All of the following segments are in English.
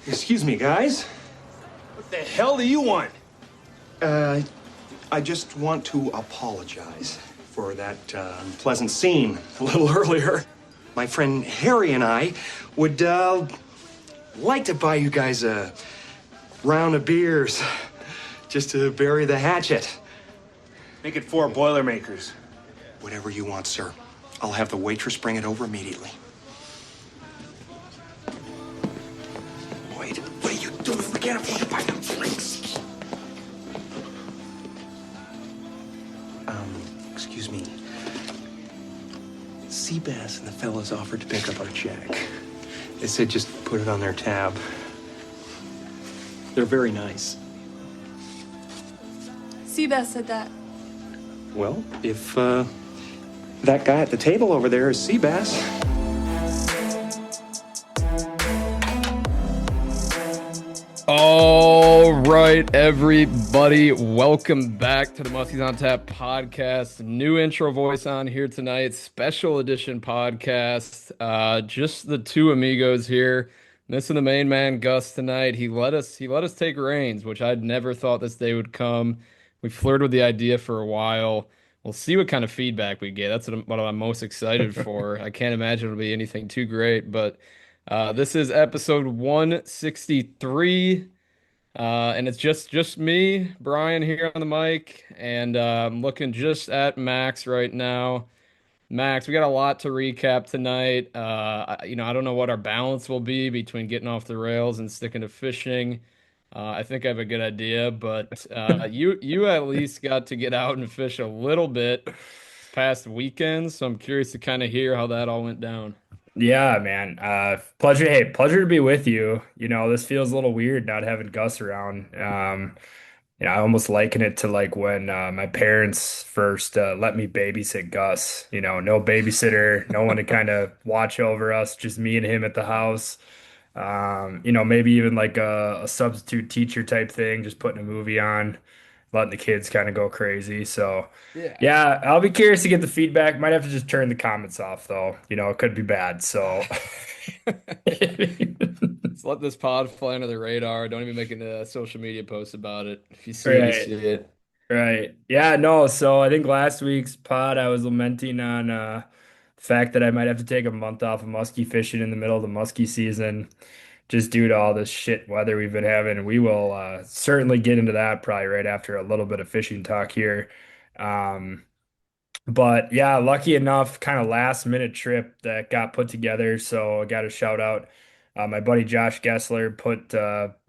Excuse me, guys. What the hell do you want? I just want to apologize for that unpleasant scene a little earlier. My friend Harry and I would like to buy you guys a round of beers just to bury the hatchet. Make it 4 Boilermakers. Whatever you want, sir. I'll have the waitress bring it over immediately. Wait, what are you doing? We can't afford to buy them drinks. Excuse me. Seabass and the fellas offered to pick up our check. They said just put it on their tab. They're very nice. Seabass said that. Well, if that guy at the table over there is Seabass. All right, everybody, welcome back to the Musky's on Tap podcast. New intro voice on here tonight, special edition podcast. Just the two amigos here. Missing the main man, Gus, tonight. He let us take reins, which I'd never thought this day would come. We flirted with the idea for a while. We'll see what kind of feedback we get. That's what I'm most excited for. I can't imagine it'll be anything too great, but this is episode 163. And it's just me, Brian, here on the mic, and I'm looking just at Max right now. Max, we got a lot to recap tonight. I don't know what our balance will be between getting off the rails and sticking to fishing. I think I have a good idea, but you at least got to get out and fish a little bit past weekend, so I'm curious to kind of hear how that all went down. Yeah, man. Pleasure. Hey, pleasure to be with you. This feels a little weird not having Gus around. I almost liken it to like when my parents first let me babysit Gus. No babysitter, no one to kind of watch over us, just me and him at the house. Maybe even like a substitute teacher type thing, just putting a movie on, letting the kids kind of go crazy. So, Yeah. yeah, I'll be curious to get the feedback. Might have to just turn the comments off though. It could be bad. So, Let's let this pod fly under the radar. Don't even make a social media post about it. If you see it, you right, see it. right. Yeah, no. So I think last week's pod, I was lamenting on the fact that I might have to take a month off of muskie fishing in the middle of the muskie season, just due to all this shit weather we've been having. And we will certainly get into that probably right after a little bit of fishing talk here. Um, but yeah, lucky enough, kind of last minute trip that got put together. So I got a shout out. My buddy Josh Gessler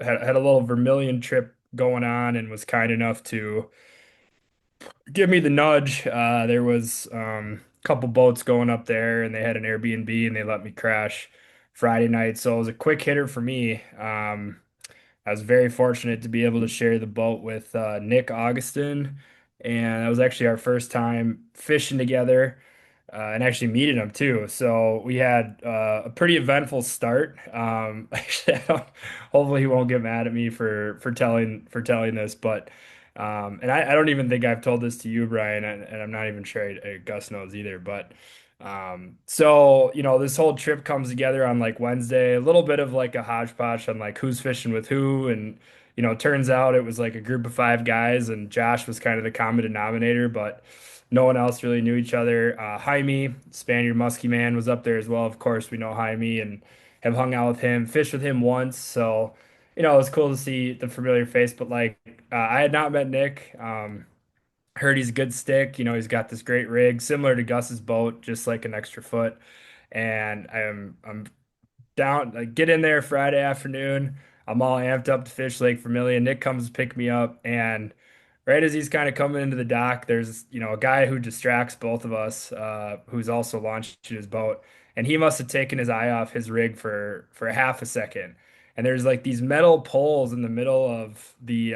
had a little Vermilion trip going on and was kind enough to give me the nudge. There was a couple boats going up there, and they had an Airbnb, and they let me crash Friday night. So it was a quick hitter for me. I was very fortunate to be able to share the boat with Nick Augustin, and that was actually our first time fishing together. And actually meeting him too. So we had a pretty eventful start. Actually, hopefully he won't get mad at me for telling this, but and I don't even think I've told this to you, Brian, and I'm not even sure Gus knows either. But so this whole trip comes together on like Wednesday, a little bit of like a hodgepodge on like who's fishing with who, and it turns out it was like a group of 5 guys, and Josh was kind of the common denominator, but no one else really knew each other. Jaime, Spaniard Musky Man, was up there as well. Of course, we know Jaime and have hung out with him, fished with him once. So, it was cool to see the familiar face. But like, I had not met Nick. Heard he's a good stick. He's got this great rig, similar to Gus's boat, just like an extra foot. And I'm down, like, get in there Friday afternoon. I'm all amped up to fish Lake Vermilion. Nick comes to pick me up, and right as he's kind of coming into the dock, there's a guy who distracts both of us, who's also launching his boat, and he must have taken his eye off his rig for half a second. And there's like these metal poles in the middle of the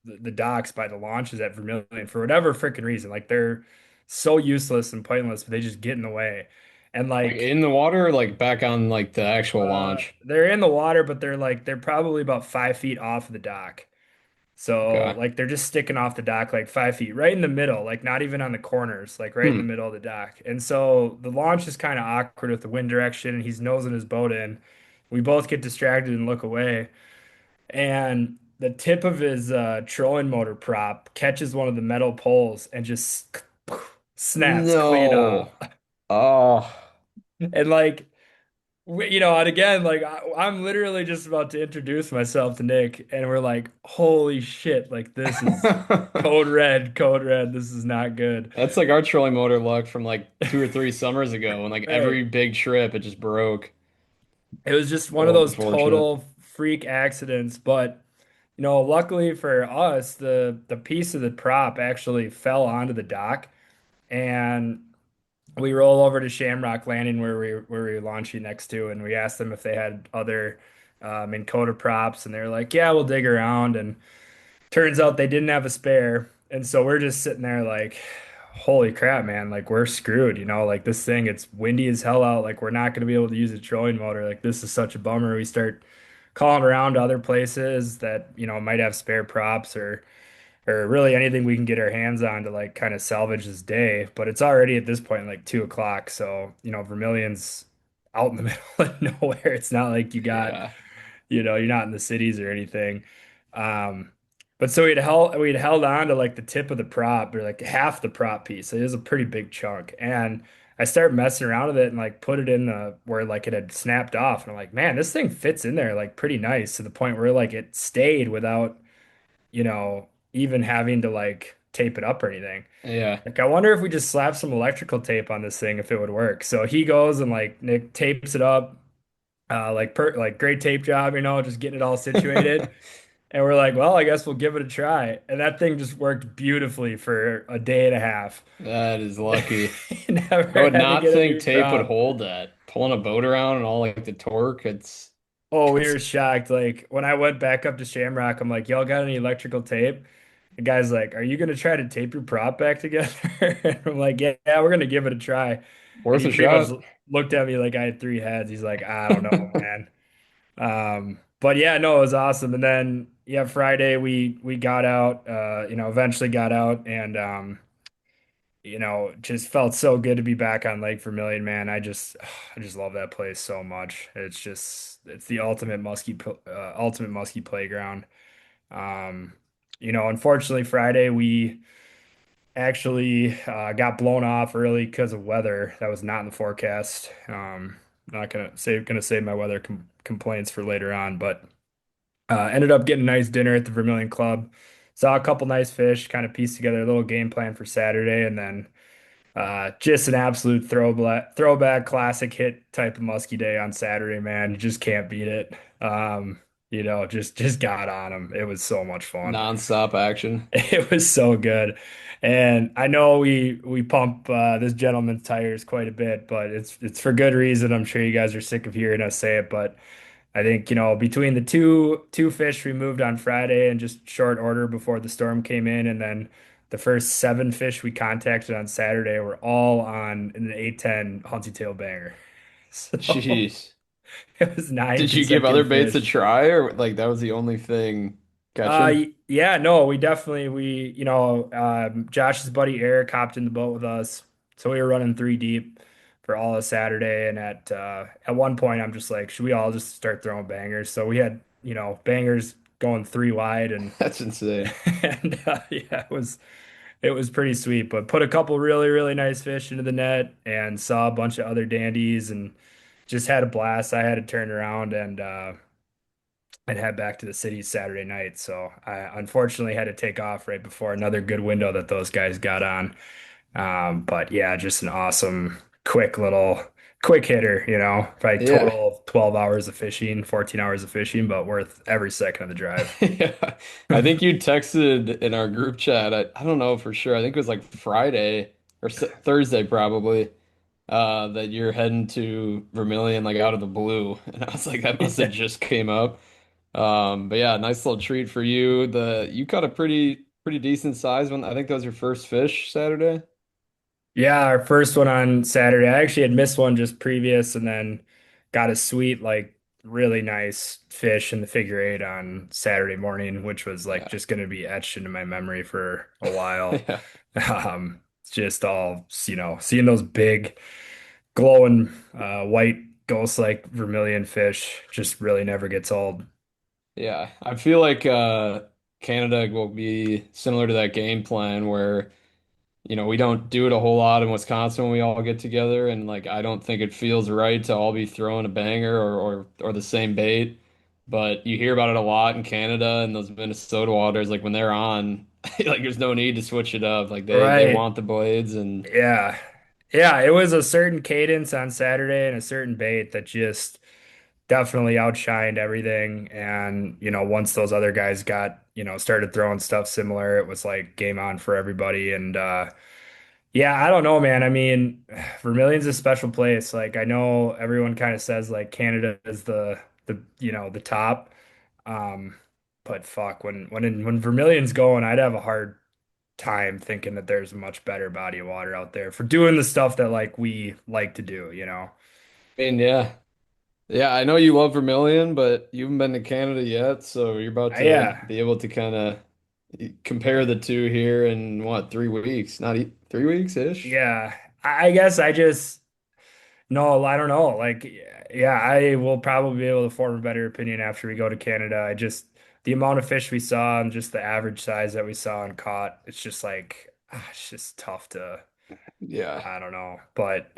the docks by the launches at Vermilion for whatever freaking reason. Like they're so useless and pointless, but they just get in the way. And Like like in the water, or like back on like the actual launch. they're in the water, but they're probably about 5 feet off the dock. So Okay. like they're just sticking off the dock like 5 feet, right in the middle, like not even on the corners, like right in the Hmm. middle of the dock. And so the launch is kind of awkward with the wind direction, and he's nosing his boat in. we both get distracted and look away, and the tip of his trolling motor prop catches one of the metal poles and just snaps clean off. No. Oh. And like, and again, like I'm literally just about to introduce myself to Nick, and we're like, holy shit, like this is code red. This is not good. That's like our trolling motor luck from like 2 or 3 summers ago when like every Right. big trip it just broke. It was just one of So those unfortunate. total freak accidents, but luckily for us, the piece of the prop actually fell onto the dock, and we roll over to Shamrock Landing where we were launching next to, and we asked them if they had other Minn Kota props, and they're like, "Yeah, we'll dig around." And turns out they didn't have a spare, and so we're just sitting there like, "Holy crap, man! Like we're screwed." Like this thing, it's windy as hell out. Like we're not going to be able to use a trolling motor. Like this is such a bummer. We start calling around to other places that might have spare props or really anything we can get our hands on to like kind of salvage this day. But it's already at this point like 2 o'clock. So, Vermilion's out in the middle of nowhere. It's not like Yeah. you're not in the cities or anything. Um, but so we'd held on to like the tip of the prop or like half the prop piece. It is a pretty big chunk. And I started messing around with it and like put it in the where like it had snapped off. And I'm like, man, this thing fits in there like pretty nice to the point where like it stayed without even having to like tape it up or anything. Yeah. Like, I wonder if we just slap some electrical tape on this thing, if it would work. So he goes and like Nick tapes it up, like great tape job, just getting it all situated. And we're like, well, I guess we'll give it a try. And that thing just worked beautifully for a day and a half. That is lucky. I Never would had to not get a think new tape would prop. hold that. Pulling a boat around and all like the torque, Oh, we it's were shocked. Like when I went back up to Shamrock, I'm like, y'all got any electrical tape? The guy's like, "Are you gonna try to tape your prop back together?" And I'm like, "Yeah, we're gonna give it a try." And worth he a pretty much shot. looked at me like I had three heads. He's like, "I don't know, man." But yeah, no, it was awesome. And then yeah, Friday we got out, eventually got out and just felt so good to be back on Lake Vermilion, man. I just love that place so much. It's the ultimate musky playground. Um, Unfortunately, Friday we actually got blown off early because of weather. That was not in the forecast. Not gonna save my weather complaints for later on, but ended up getting a nice dinner at the Vermilion Club. Saw a couple nice fish, kind of pieced together a little game plan for Saturday, and then just an absolute throwback classic hit type of musky day on Saturday, man. You just can't beat it. Just got on them. It was so much fun. Non-stop action. It was so good. And I know we pump this gentleman's tires quite a bit, but it's for good reason. I'm sure you guys are sick of hearing us say it, but I think, between the two fish we moved on Friday in just short order before the storm came in, and then the first seven fish we contacted on Saturday were all on an 810 Hunty tail banger. So Jeez. it was nine Did you give other consecutive baits a fish. try or like that was the only thing catching? Yeah, no, we definitely Josh's buddy Eric hopped in the boat with us, so we were running three deep for all of Saturday, and at one point I'm just like, should we all just start throwing bangers? So we had bangers going three wide, and That's insane. yeah, it was pretty sweet. But put a couple really nice fish into the net, and saw a bunch of other dandies, and just had a blast. I had to turn around and head back to the city Saturday night. So I unfortunately had to take off right before another good window that those guys got on. But yeah, just an awesome, quick hitter, probably Yeah. total of 12 hours of fishing, 14 hours of fishing, but worth every second of the drive. Yeah. I think you texted in our group chat. I don't know for sure. I think it was like Friday or Thursday probably. That you're heading to Vermilion like out of the blue. And I was like, that must have Yeah. just came up. But yeah, nice little treat for you. You caught a pretty decent size one. I think that was your first fish Saturday. Yeah, our first one on Saturday. I actually had missed one just previous and then got a sweet, like really nice fish in the figure eight on Saturday morning, which was like Yeah. just going to be etched into my memory for a while. Yeah. It's just all, seeing those big glowing white ghosts like Vermilion fish just really never gets old. Yeah, I feel like Canada will be similar to that game plan where, we don't do it a whole lot in Wisconsin when we all get together, and like I don't think it feels right to all be throwing a banger or the same bait. But you hear about it a lot in Canada and those Minnesota waters, like when they're on, like there's no need to switch it up. Like they Right. want the blades and Yeah. Yeah, it was a certain cadence on Saturday and a certain bait that just definitely outshined everything. And, once those other guys got, started throwing stuff similar, it was like game on for everybody. And yeah, I don't know, man. I mean, Vermilion's a special place. Like I know everyone kind of says like Canada is the top. Um, but fuck, when Vermilion's going, I'd have a hard time thinking that there's a much better body of water out there for doing the stuff that like we like to do. I mean, yeah. Yeah, I know you love Vermilion, but you haven't been to Canada yet, so you're about to Yeah, be able to kind of compare the two here in what, 3 weeks? Not 3 weeks ish. yeah. I guess I just no, I don't know. Like, yeah, I will probably be able to form a better opinion after we go to Canada. I just the amount of fish we saw and just the average size that we saw and caught, it's just like it's just tough to Yeah. I don't know. But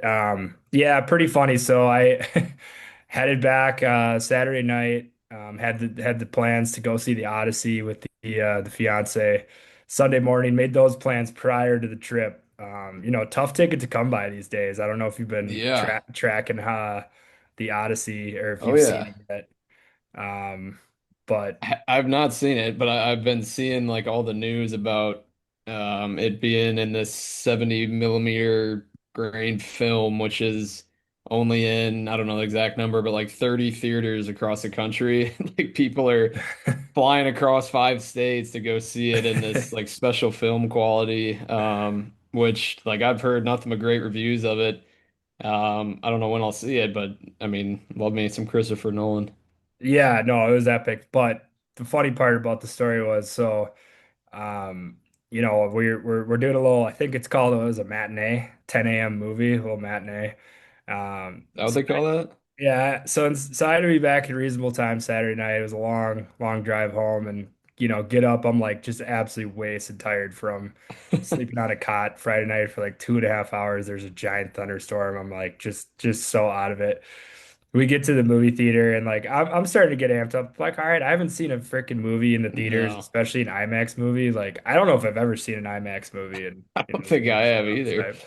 yeah, pretty funny. So I headed back Saturday night, had the plans to go see the Odyssey with the fiance. Sunday morning, made those plans prior to the trip. Tough ticket to come by these days. I don't know if you've been Yeah. tracking the Odyssey or if Oh you've seen yeah. it yet. Um, but I've not seen it, but I've been seeing like all the news about it being in this 70 millimeter grain film, which is only in, I don't know the exact number, but like 30 theaters across the country. Like people are flying across 5 states to go see it in this like special film quality, which like I've heard nothing but great reviews of it. I don't know when I'll see it, but I mean, love me some Christopher Nolan. yeah, no, it was epic. But the funny part about the story was so. Um, we're doing a little, I think it's called, it was a matinee, 10 a.m. movie, a little matinee. Is that what So they call that? yeah, so I had to be back in reasonable time Saturday night. It was a long, long drive home and get up. I'm like just absolutely wasted, tired from sleeping on a cot Friday night for like 2.5 hours. There's a giant thunderstorm. I'm like just so out of it. We get to the movie theater and like I'm starting to get amped up. Like, all right, I haven't seen a freaking movie in the theaters, No, especially an IMAX movie. Like, I don't know if I've ever seen an IMAX movie in I don't the think I theaters have around this either. time.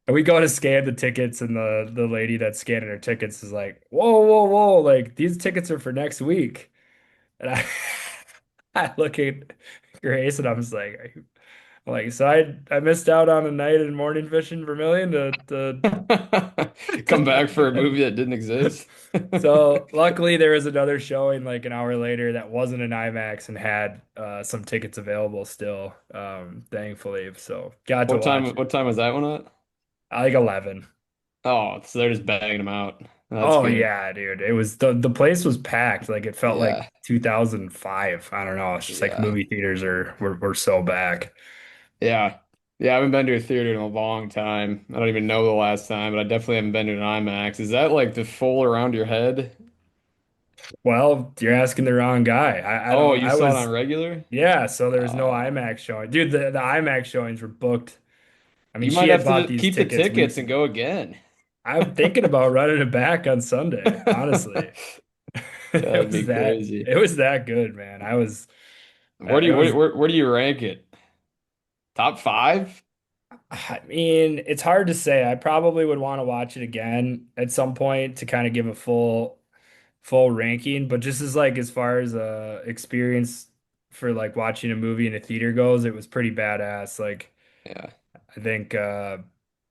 And we go to scan the tickets, and the lady that's scanning her tickets is like, "Whoa, whoa, whoa! Like these tickets are for next week." And I, I look at Grace, and I'm just like, I'm like, so I missed out on a night in morning fishing Vermilion Come back for a to movie that didn't exist. So luckily there was another showing like an hour later that wasn't an IMAX and had some tickets available still, thankfully. So got to What time? watch it. What time was that one at? Like 11. Oh, so they're just bagging them out. That's Oh good. yeah, dude. It was the place was packed. Like it felt like Yeah, 2005. I don't know. It's just like yeah, movie theaters were so back. yeah, yeah. I haven't been to a theater in a long time. I don't even know the last time, but I definitely haven't been to an IMAX. Is that like the full around your head? Well, you're asking the wrong guy. I Oh, don't you I saw it on was regular? yeah, so there was no Oh, IMAX showing. Dude, the IMAX showings were booked. I mean, you she might had have bought to these keep the tickets tickets weeks and ago. go again. I'm thinking about running it back on Sunday, honestly. That would be crazy. It was that good, man. I was Where do it you was where do you rank it? Top five? I mean, it's hard to say. I probably would want to watch it again at some point to kind of give a full ranking, but just as far as experience for like watching a movie in a theater goes, it was pretty badass. Like Yeah, I think uh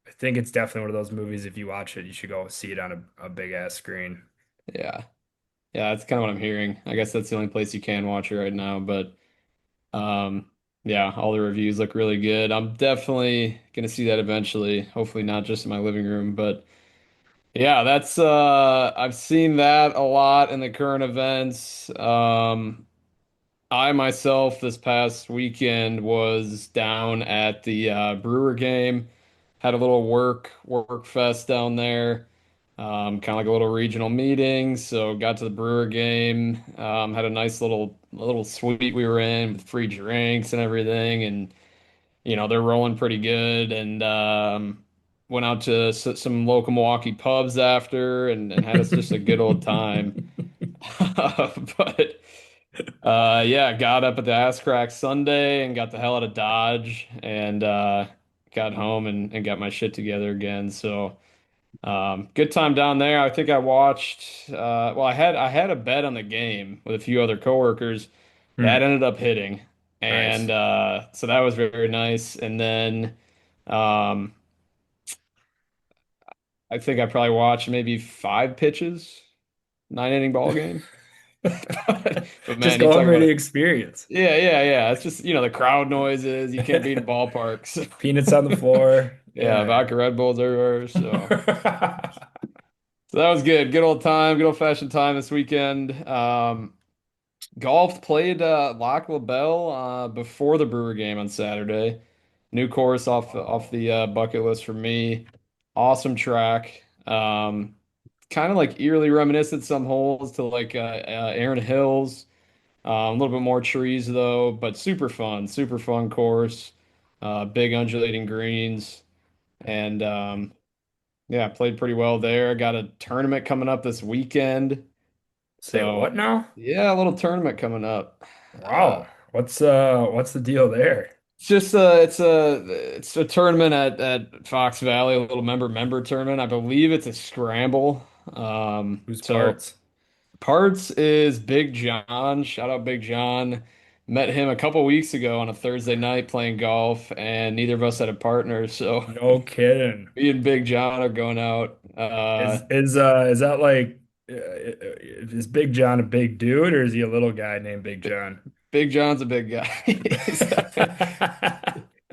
I think it's definitely one of those movies if you watch it, you should go see it on a big ass screen. yeah, yeah. That's kind of what I'm hearing. I guess that's the only place you can watch it right now. But yeah, all the reviews look really good. I'm definitely gonna see that eventually. Hopefully, not just in my living room, but yeah, that's I've seen that a lot in the current events. I myself this past weekend was down at the Brewer game. Had a little work fest down there. kind of like a little regional meeting. So got to the Brewer game, had a nice little suite we were in with free drinks and everything, and they're rolling pretty good. And went out to some local Milwaukee pubs after, and had us just a good old time. But yeah, got up at the ass crack Sunday and got the hell out of Dodge and got home and got my shit together again. So good time down there. I think I watched well, I had a bet on the game with a few other coworkers that Hmm, ended up hitting. nice. And so that was very, very nice. And then um I think I probably watched maybe 5 pitches, 9 inning ball game. But Just man, you going talk for about the it. experience. Yeah, yeah, yeah. It's just, the crowd noises. You can't beat a ballpark. So, Peanuts on the floor. yeah, Yeah. vodka Red Bulls everywhere. So that was good. Good old time, good old fashioned time this weekend. Golf played Lac La Belle before the Brewer game on Saturday. New course off the bucket list for me. Awesome track. Kind of like eerily reminiscent some holes to like Aaron Hills. A little bit more trees though, but super fun course. Big undulating greens, and yeah, played pretty well there. Got a tournament coming up this weekend, Say what so now? yeah, a little tournament coming up. Uh, Wow. What's the deal there? it's just it's a tournament at Fox Valley, a little member tournament. I believe it's a scramble. Whose So parts? Parts is Big John. Shout out Big John. Met him a couple weeks ago on a Thursday night playing golf, and neither of us had a partner. So No kidding. me and Big John are going out. Is that like is Big John a big dude or is he a little guy named Big John? Big John's a big guy.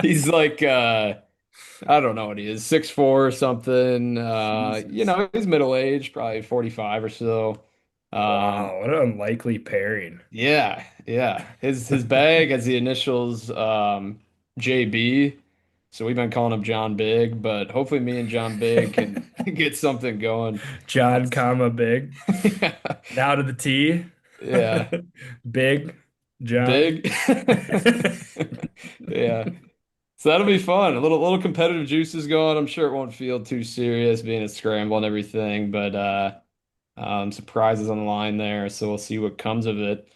He's like I don't know what he is, 6'4" or something. Jesus. He's middle aged, probably 45 or so. Um, Wow, what an unlikely pairing. Yeah, yeah. His bag has the initials JB, so we've been calling him John Big, but hopefully me and John Big can get something going. John, That's comma, big. yeah, Now to the T. yeah. Big John. Big. Yeah. So that'll be fun. A little competitive juices going. I'm sure it won't feel too serious being a scramble and everything, but surprises on the line there, so we'll see what comes of it.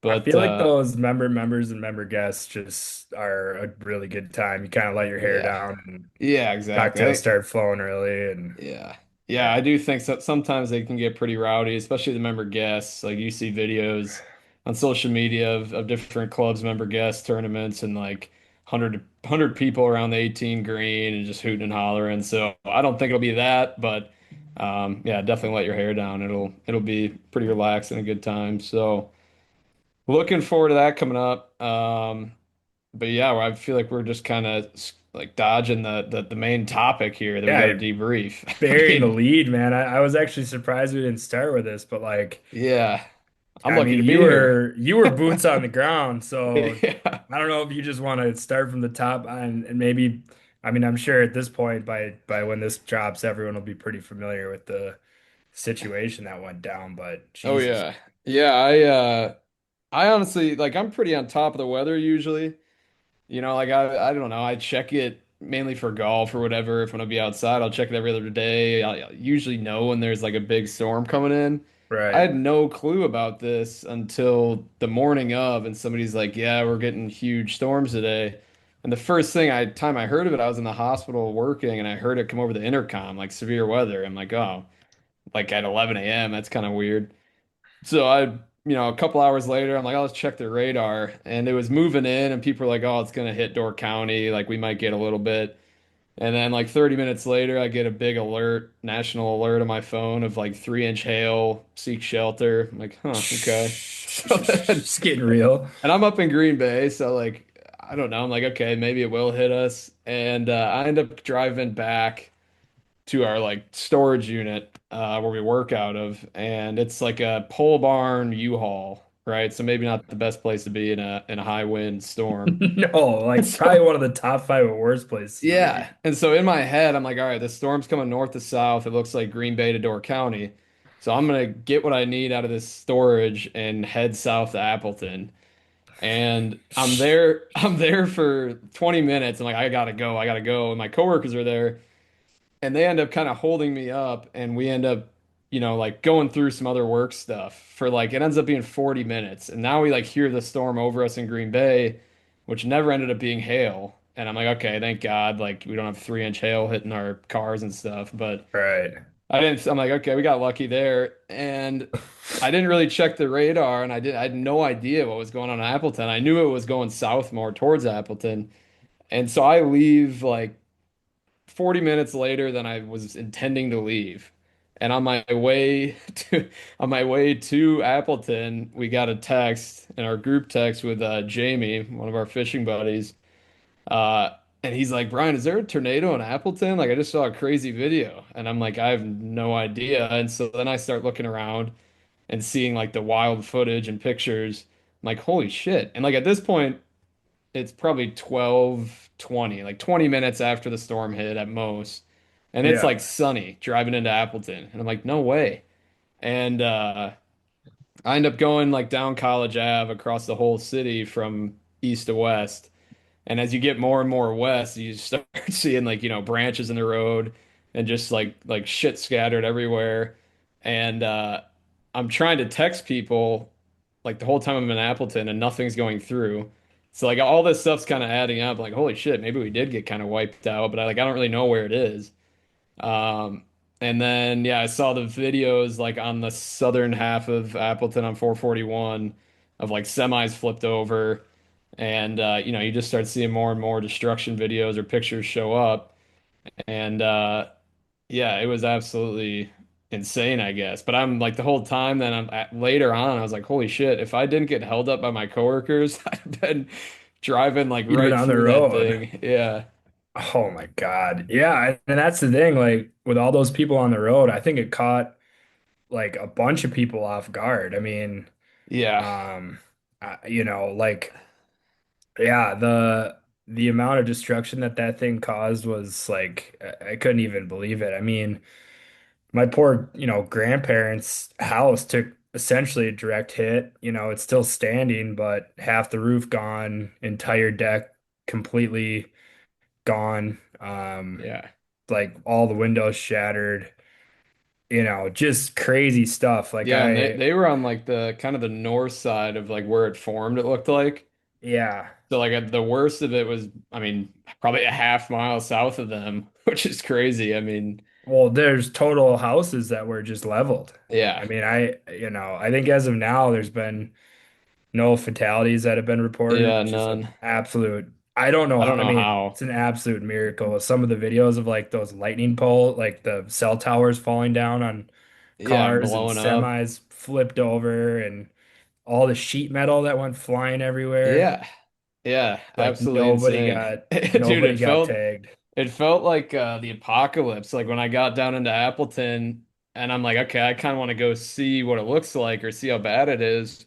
I But feel like those members and member guests just are a really good time. You kind of let your hair yeah. down and Yeah, exactly. cocktails start flowing early and Yeah. Yeah, I do think so. Sometimes they can get pretty rowdy, especially the member guests. Like you see videos on social media of different clubs, member guest tournaments, and like 100 people around the 18 green and just hooting and hollering. So I don't think it'll be that, but yeah, definitely let your hair down. It'll be pretty relaxed and a good time. So looking forward to that coming up. But yeah, I feel like we're just kind of like dodging the main topic here that we got to yeah, debrief. I burying the mean, lead, man. I was actually surprised we didn't start with this, but like, yeah, I'm I lucky mean, to be you here. were you were boots on the ground, so Yeah. I don't know if you just want to start from the top and maybe, I mean, I'm sure at this point by when this drops, everyone will be pretty familiar with the situation that went down, but Oh Jesus. yeah. Yeah, I honestly like I'm pretty on top of the weather usually. Like I don't know. I check it mainly for golf or whatever. If I'm gonna be outside, I'll check it every other day. I usually know when there's like a big storm coming in. I Right. had no clue about this until the morning of, and somebody's like, "Yeah, we're getting huge storms today." And the first time I heard of it, I was in the hospital working, and I heard it come over the intercom, like severe weather. I'm like, "Oh, like at 11 a.m. That's kind of weird." So a couple hours later, I'm like, "Oh, let's check the radar," and it was moving in, and people were like, "Oh, it's gonna hit Door County. Like we might get a little bit." And then like 30 minutes later, I get a big alert, national alert on my phone of like 3-inch hail, seek shelter. I'm like, huh, okay. So then, Just getting real. and I'm up in Green Bay, so like, I don't know. I'm like, okay, maybe it will hit us. And I end up driving back to our like storage unit where we work out of, and it's like a pole barn U-Haul. right? So maybe not the best place to be in a high wind storm. No, like probably So one of the top five worst places to be. yeah. And so in my head, I'm like, all right, this storm's coming north to south. It looks like Green Bay to Door County. So I'm gonna get what I need out of this storage and head south to Appleton. And I'm there for 20 minutes. I'm like, I gotta go. And my coworkers are there and they end up kind of holding me up and we end up, like going through some other work stuff for like it ends up being 40 minutes. And now we like hear the storm over us in Green Bay, which never ended up being hail. And I'm like, okay, thank God, like we don't have 3-inch hail hitting our cars and stuff. But Right. I'm like, okay, we got lucky there. And I didn't really check the radar and I had no idea what was going on in Appleton. I knew it was going south more towards Appleton. And so I leave like 40 minutes later than I was intending to leave. And on my way to Appleton, we got a text in our group text with Jamie, one of our fishing buddies. Uh, and he's like, Brian, is there a tornado in Appleton? Like I just saw a crazy video. And I'm like, I have no idea. And so then I start looking around and seeing like the wild footage and pictures. I'm like, holy shit. And like at this point, it's probably 12:20, like 20 minutes after the storm hit at most. And it's Yeah. like sunny driving into Appleton. And I'm like, no way. And I end up going like down College Ave across the whole city from east to west. And as you get more and more west, you start seeing like, branches in the road and just like shit scattered everywhere. And I'm trying to text people like the whole time I'm in Appleton and nothing's going through. So like all this stuff's kind of adding up. Like, holy shit, maybe we did get kind of wiped out, but I don't really know where it is. Um, and then yeah, I saw the videos like on the southern half of Appleton on 441 of like semis flipped over, and you just start seeing more and more destruction videos or pictures show up, and yeah, it was absolutely insane, I guess. But I'm like the whole time then later on, I was like, holy shit, if I didn't get held up by my coworkers, I'd have been driving like You'd have been right on the through that road. thing. Yeah. Oh my God. Yeah. And that's the thing. Like with all those people on the road, I think it caught like a bunch of people off guard. I mean, Yeah. um, like, yeah, the amount of destruction that that thing caused was like, I couldn't even believe it. I mean, my poor, grandparents' house took essentially a direct hit. It's still standing, but half the roof gone, entire deck completely gone. Yeah. Like all the windows shattered, just crazy stuff. Like Yeah, and they were on like the kind of the north side of like where it formed, it looked like. yeah. So like the worst of it was, I mean, probably a half mile south of them, which is crazy. I mean, Well, there's total houses that were just leveled. I yeah. mean, I think as of now, there's been no fatalities that have been reported, Yeah, which is an none. absolute, I don't know I how, don't I know mean, how. it's an absolute miracle. Some of the videos of like those lightning pole, like the cell towers falling down on Yeah, and cars and blowing up. semis flipped over and all the sheet metal that went flying everywhere. Yeah. Yeah, Like absolutely insane. Dude, nobody got tagged. it felt like the apocalypse. Like when I got down into Appleton and I'm like, okay, I kind of want to go see what it looks like or see how bad it is.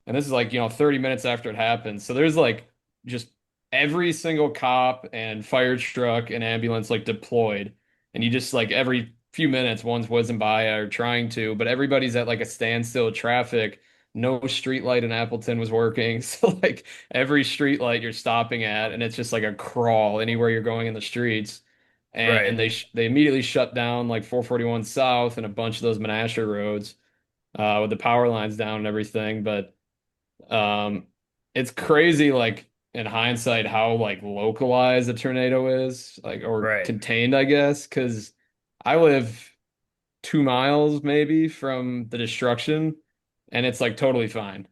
And this is like, 30 minutes after it happened. So there's like just every single cop and fire truck and ambulance like deployed. And you just like every few minutes one's whizzing by or trying to, but everybody's at like a standstill of traffic. No street light in Appleton was working. So like every street light you're stopping at and it's just like a crawl anywhere you're going in the streets. And Right, they immediately shut down like 441 South and a bunch of those Menasha roads with the power lines down and everything. But um, it's crazy, like in hindsight, how like localized a tornado is, like or right, contained, I guess, because I live 2 miles maybe from the destruction, and it's like totally fine.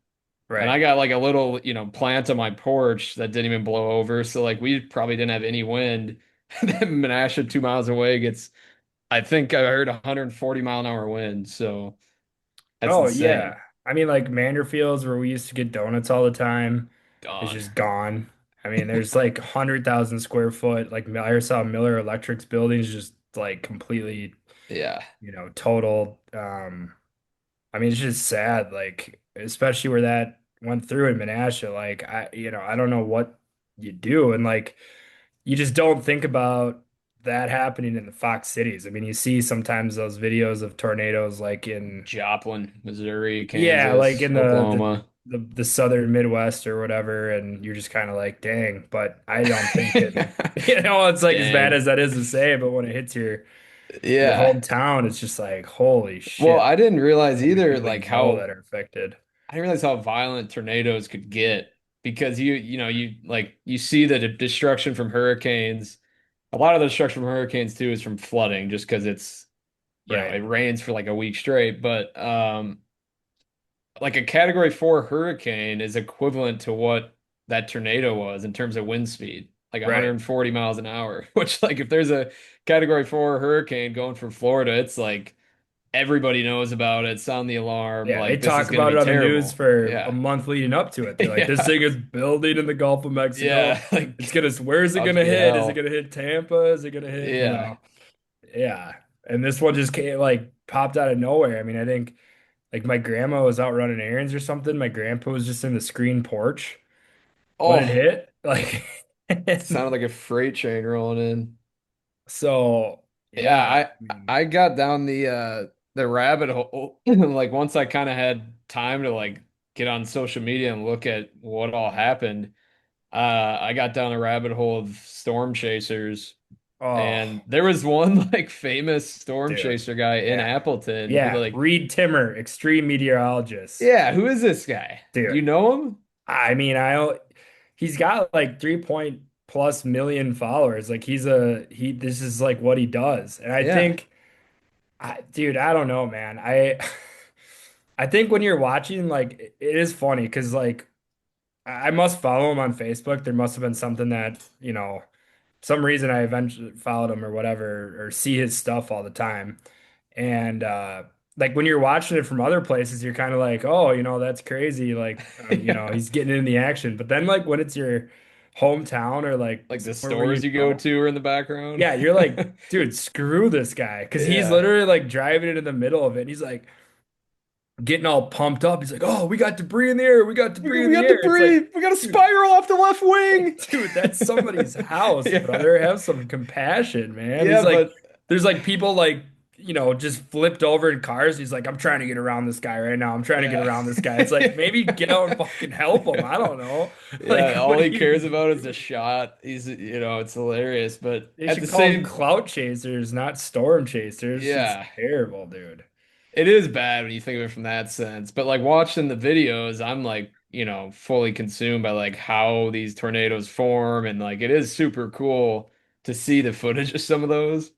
And right. I got like a little, plant on my porch that didn't even blow over, so like we probably didn't have any wind. And then Menasha 2 miles away gets, I think I heard 140-mile-an-hour wind, so that's Oh yeah. insane. I mean, like Manderfields where we used to get donuts all the time is Gone. just gone. I mean, there's like 100,000 square foot. Like I saw Miller Electric's buildings just like completely, Yeah. total. I mean, it's just sad, like especially where that went through in Menasha. Like I don't know what you do, and like you just don't think about that happening in the Fox cities. I mean, you see sometimes those videos of tornadoes, like in Joplin, Missouri, yeah, like Kansas, in Oklahoma. the southern Midwest or whatever, and you're just kind of like, dang. But I don't think in it's like as bad Dang. as that is to say, but when it hits your Yeah. hometown, it's just like, holy Well, shit. I didn't realize How many either people like you know that how are affected. I didn't realize how violent tornadoes could get because you see the destruction from hurricanes. A lot of the destruction from hurricanes too is from flooding just because it's Right. it rains for like a week straight, but like a category 4 hurricane is equivalent to what that tornado was in terms of wind speed, like Right. 140 miles an hour, which like if there's a category 4 hurricane going from Florida, it's like everybody knows about it, sound the alarm, Yeah, they like this is talk going to about be it on the news terrible. for a Yeah. month leading up to it. They're like, this Yeah. thing is building in the Gulf of Mexico. Yeah, like It's gonna, where's it about to gonna be hit? Is it hell. gonna hit Tampa? Is it gonna hit, Yeah. Yeah. And this one just came like popped out of nowhere. I mean, I think like my grandma was out running errands or something. My grandpa was just in the screen porch when it Oh, hit. Like, sounded like a freight train rolling in. so Yeah, yeah, I mean, I got down the rabbit hole like once I kind of had time to like get on social media and look at what all happened. I got down the rabbit hole of storm chasers, oh, and there was one like famous storm dude. chaser guy in Yeah. Appleton who Yeah. like, Reed Timmer, extreme meteorologist. yeah, who is this guy? Do you Dude. know him? I mean, he's got like 3 point plus million followers. Like this is like what he does. And I Yeah. think dude, I don't know, man. I think when you're watching, like it is funny because like I must follow him on Facebook. There must have been something that, some reason I eventually followed him or whatever, or see his stuff all the time. And like when you're watching it from other places, you're kind of like, oh, that's crazy. Like, Yeah. he's getting in the action. But then like when it's your hometown or like Like the somewhere where stores you go to are in the background. yeah, you're like, dude, screw this guy. Because he's Yeah. literally like driving it in the middle of it. And he's like getting all pumped up. He's like, oh, we got debris in the air. We got debris in We the got air. It's like, debris. We got a dude, spiral off the left wing. dude, that's somebody's house, Yeah. brother. Have some compassion, man. He's Yeah, like, but there's like people like, just flipped over in cars. He's like, I'm trying to get around this guy right now. I'm trying to get yeah. around this guy. It's like, maybe get out and fucking help him. I don't know. Like, Yeah, all what do he cares you, about is the shot. It's hilarious. But they at the should call them same, clout chasers, not storm chasers. It's yeah, terrible, dude. it is bad when you think of it from that sense. But like watching the videos, I'm like, fully consumed by like how these tornadoes form. And like it is super cool to see the footage of some of those.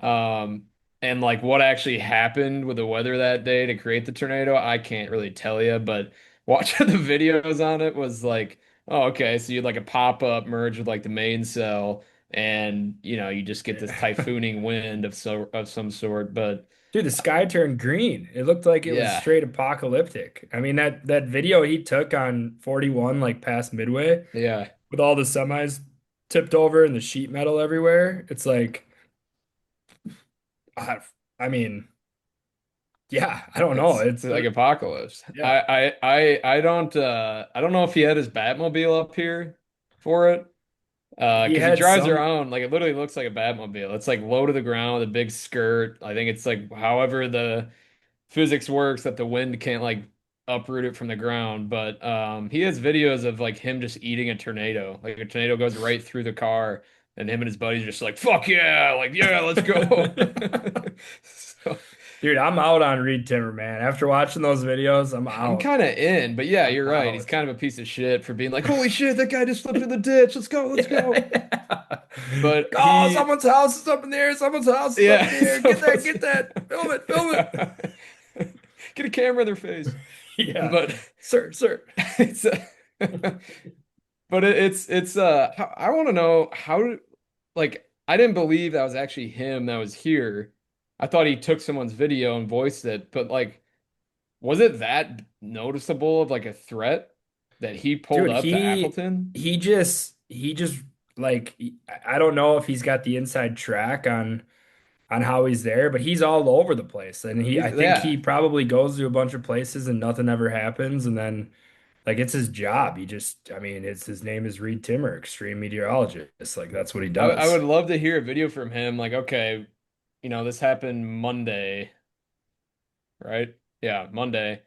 Um, and like what actually happened with the weather that day to create the tornado, I can't really tell you, but watching the videos on it was like, oh, okay, so you had like a pop-up merge with like the main cell, and you just get this Yeah. typhooning wind of some sort. But Dude, the sky turned green. It looked like it was yeah, straight apocalyptic. I mean, that video he took on 41, like past Midway, yeah, with all the semis tipped over and the sheet metal everywhere. It's like, I, I mean, yeah, I don't know. it's like apocalypse. Yeah, I don't know if he had his Batmobile up here for it. he Because he had drives some. around like it literally looks like a Batmobile. It's like low to the ground with a big skirt. I think it's like however the physics works that the wind can't like uproot it from the ground. But he has videos of like him just eating a tornado. Like a tornado goes right through the car, and him and his buddies are just like, "Fuck yeah!" Like, yeah, let's go. So Dude, I'm out on Reed Timmer, man. After watching those videos, I'm I'm out. kind of in, but yeah, I'm you're right. He's out. kind of a piece of shit for being like, "Holy shit, that guy just slipped in the ditch. Let's go, let's go." Yeah. But Oh, he someone's house is up in the air. Someone's house is up in Yeah, the air. so Get that, let's get that. Film it, film it. get a camera in their face. Yeah. But Sir, sir. it's but it's I want to know like I didn't believe that was actually him that was here. I thought he took someone's video and voiced it, but like was it that noticeable of like a threat that he pulled Dude, up to he Appleton? he just like I don't know if he's got the inside track on on how he's there, but he's all over the place. And I think Yeah. he probably goes to a bunch of places and nothing ever happens. And then like it's his job. I mean, it's his name is Reed Timmer, extreme meteorologist. Like that's what he I does. would love to hear a video from him. Like, okay, this happened Monday, right? Yeah, Monday.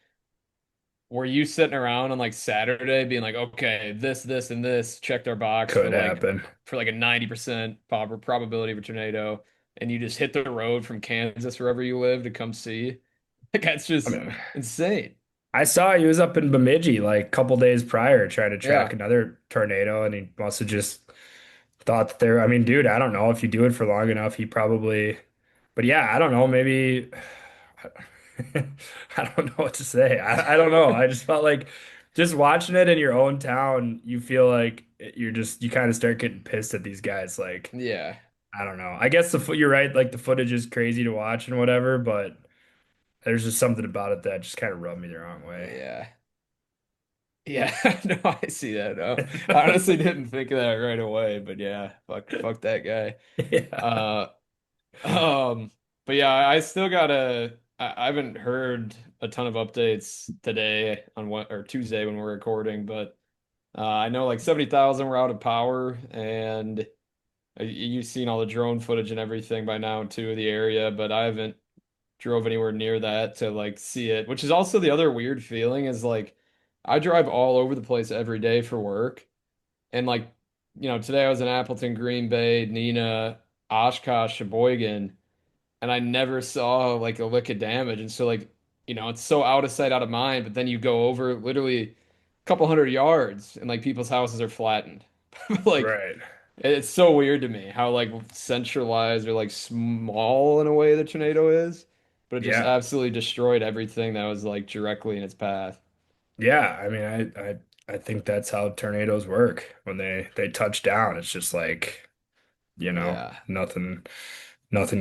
Were you sitting around on like Saturday being like, okay, this, and this checked our box Could happen. for like a 90% probability of a tornado, and you just hit the road from Kansas, wherever you live, to come see? Like, that's I just mean, insane. I saw he was up in Bemidji like a couple days prior trying to track Yeah. another tornado, and he must have just thought that there. I mean, dude, I don't know if you do it for long enough, he probably. But yeah, I don't know. Maybe I don't know what to say. I don't know. I just felt like just watching it in your own town, you feel like you kind of start getting pissed at these guys. Like, Yeah. I don't know. I guess you're right. Like the footage is crazy to watch and whatever, but there's just something about it that just kind of rubbed me the wrong way. Yeah. Yeah. No, I see that. I honestly didn't think of that right away, but yeah, fuck that guy. Yeah. Uh, Um, but yeah, I still gotta. I haven't heard a ton of updates today on what or Tuesday when we're recording, but I know like 70,000 were out of power, and you've seen all the drone footage and everything by now too of the area, but I haven't drove anywhere near that to like see it. Which is also the other weird feeling is like I drive all over the place every day for work, and like today I was in Appleton, Green Bay, Neenah, Oshkosh, Sheboygan, and I never saw like a lick of damage. And so like, it's so out of sight, out of mind, but then you go over literally a couple hundred yards and like people's houses are flattened. Like Right. it's so weird to me how like centralized or like small in a way the tornado is, but it just Yeah. absolutely destroyed everything that was like directly in its path. Yeah. I mean, I think that's how tornadoes work. When they touch down, it's just like, Yeah. nothing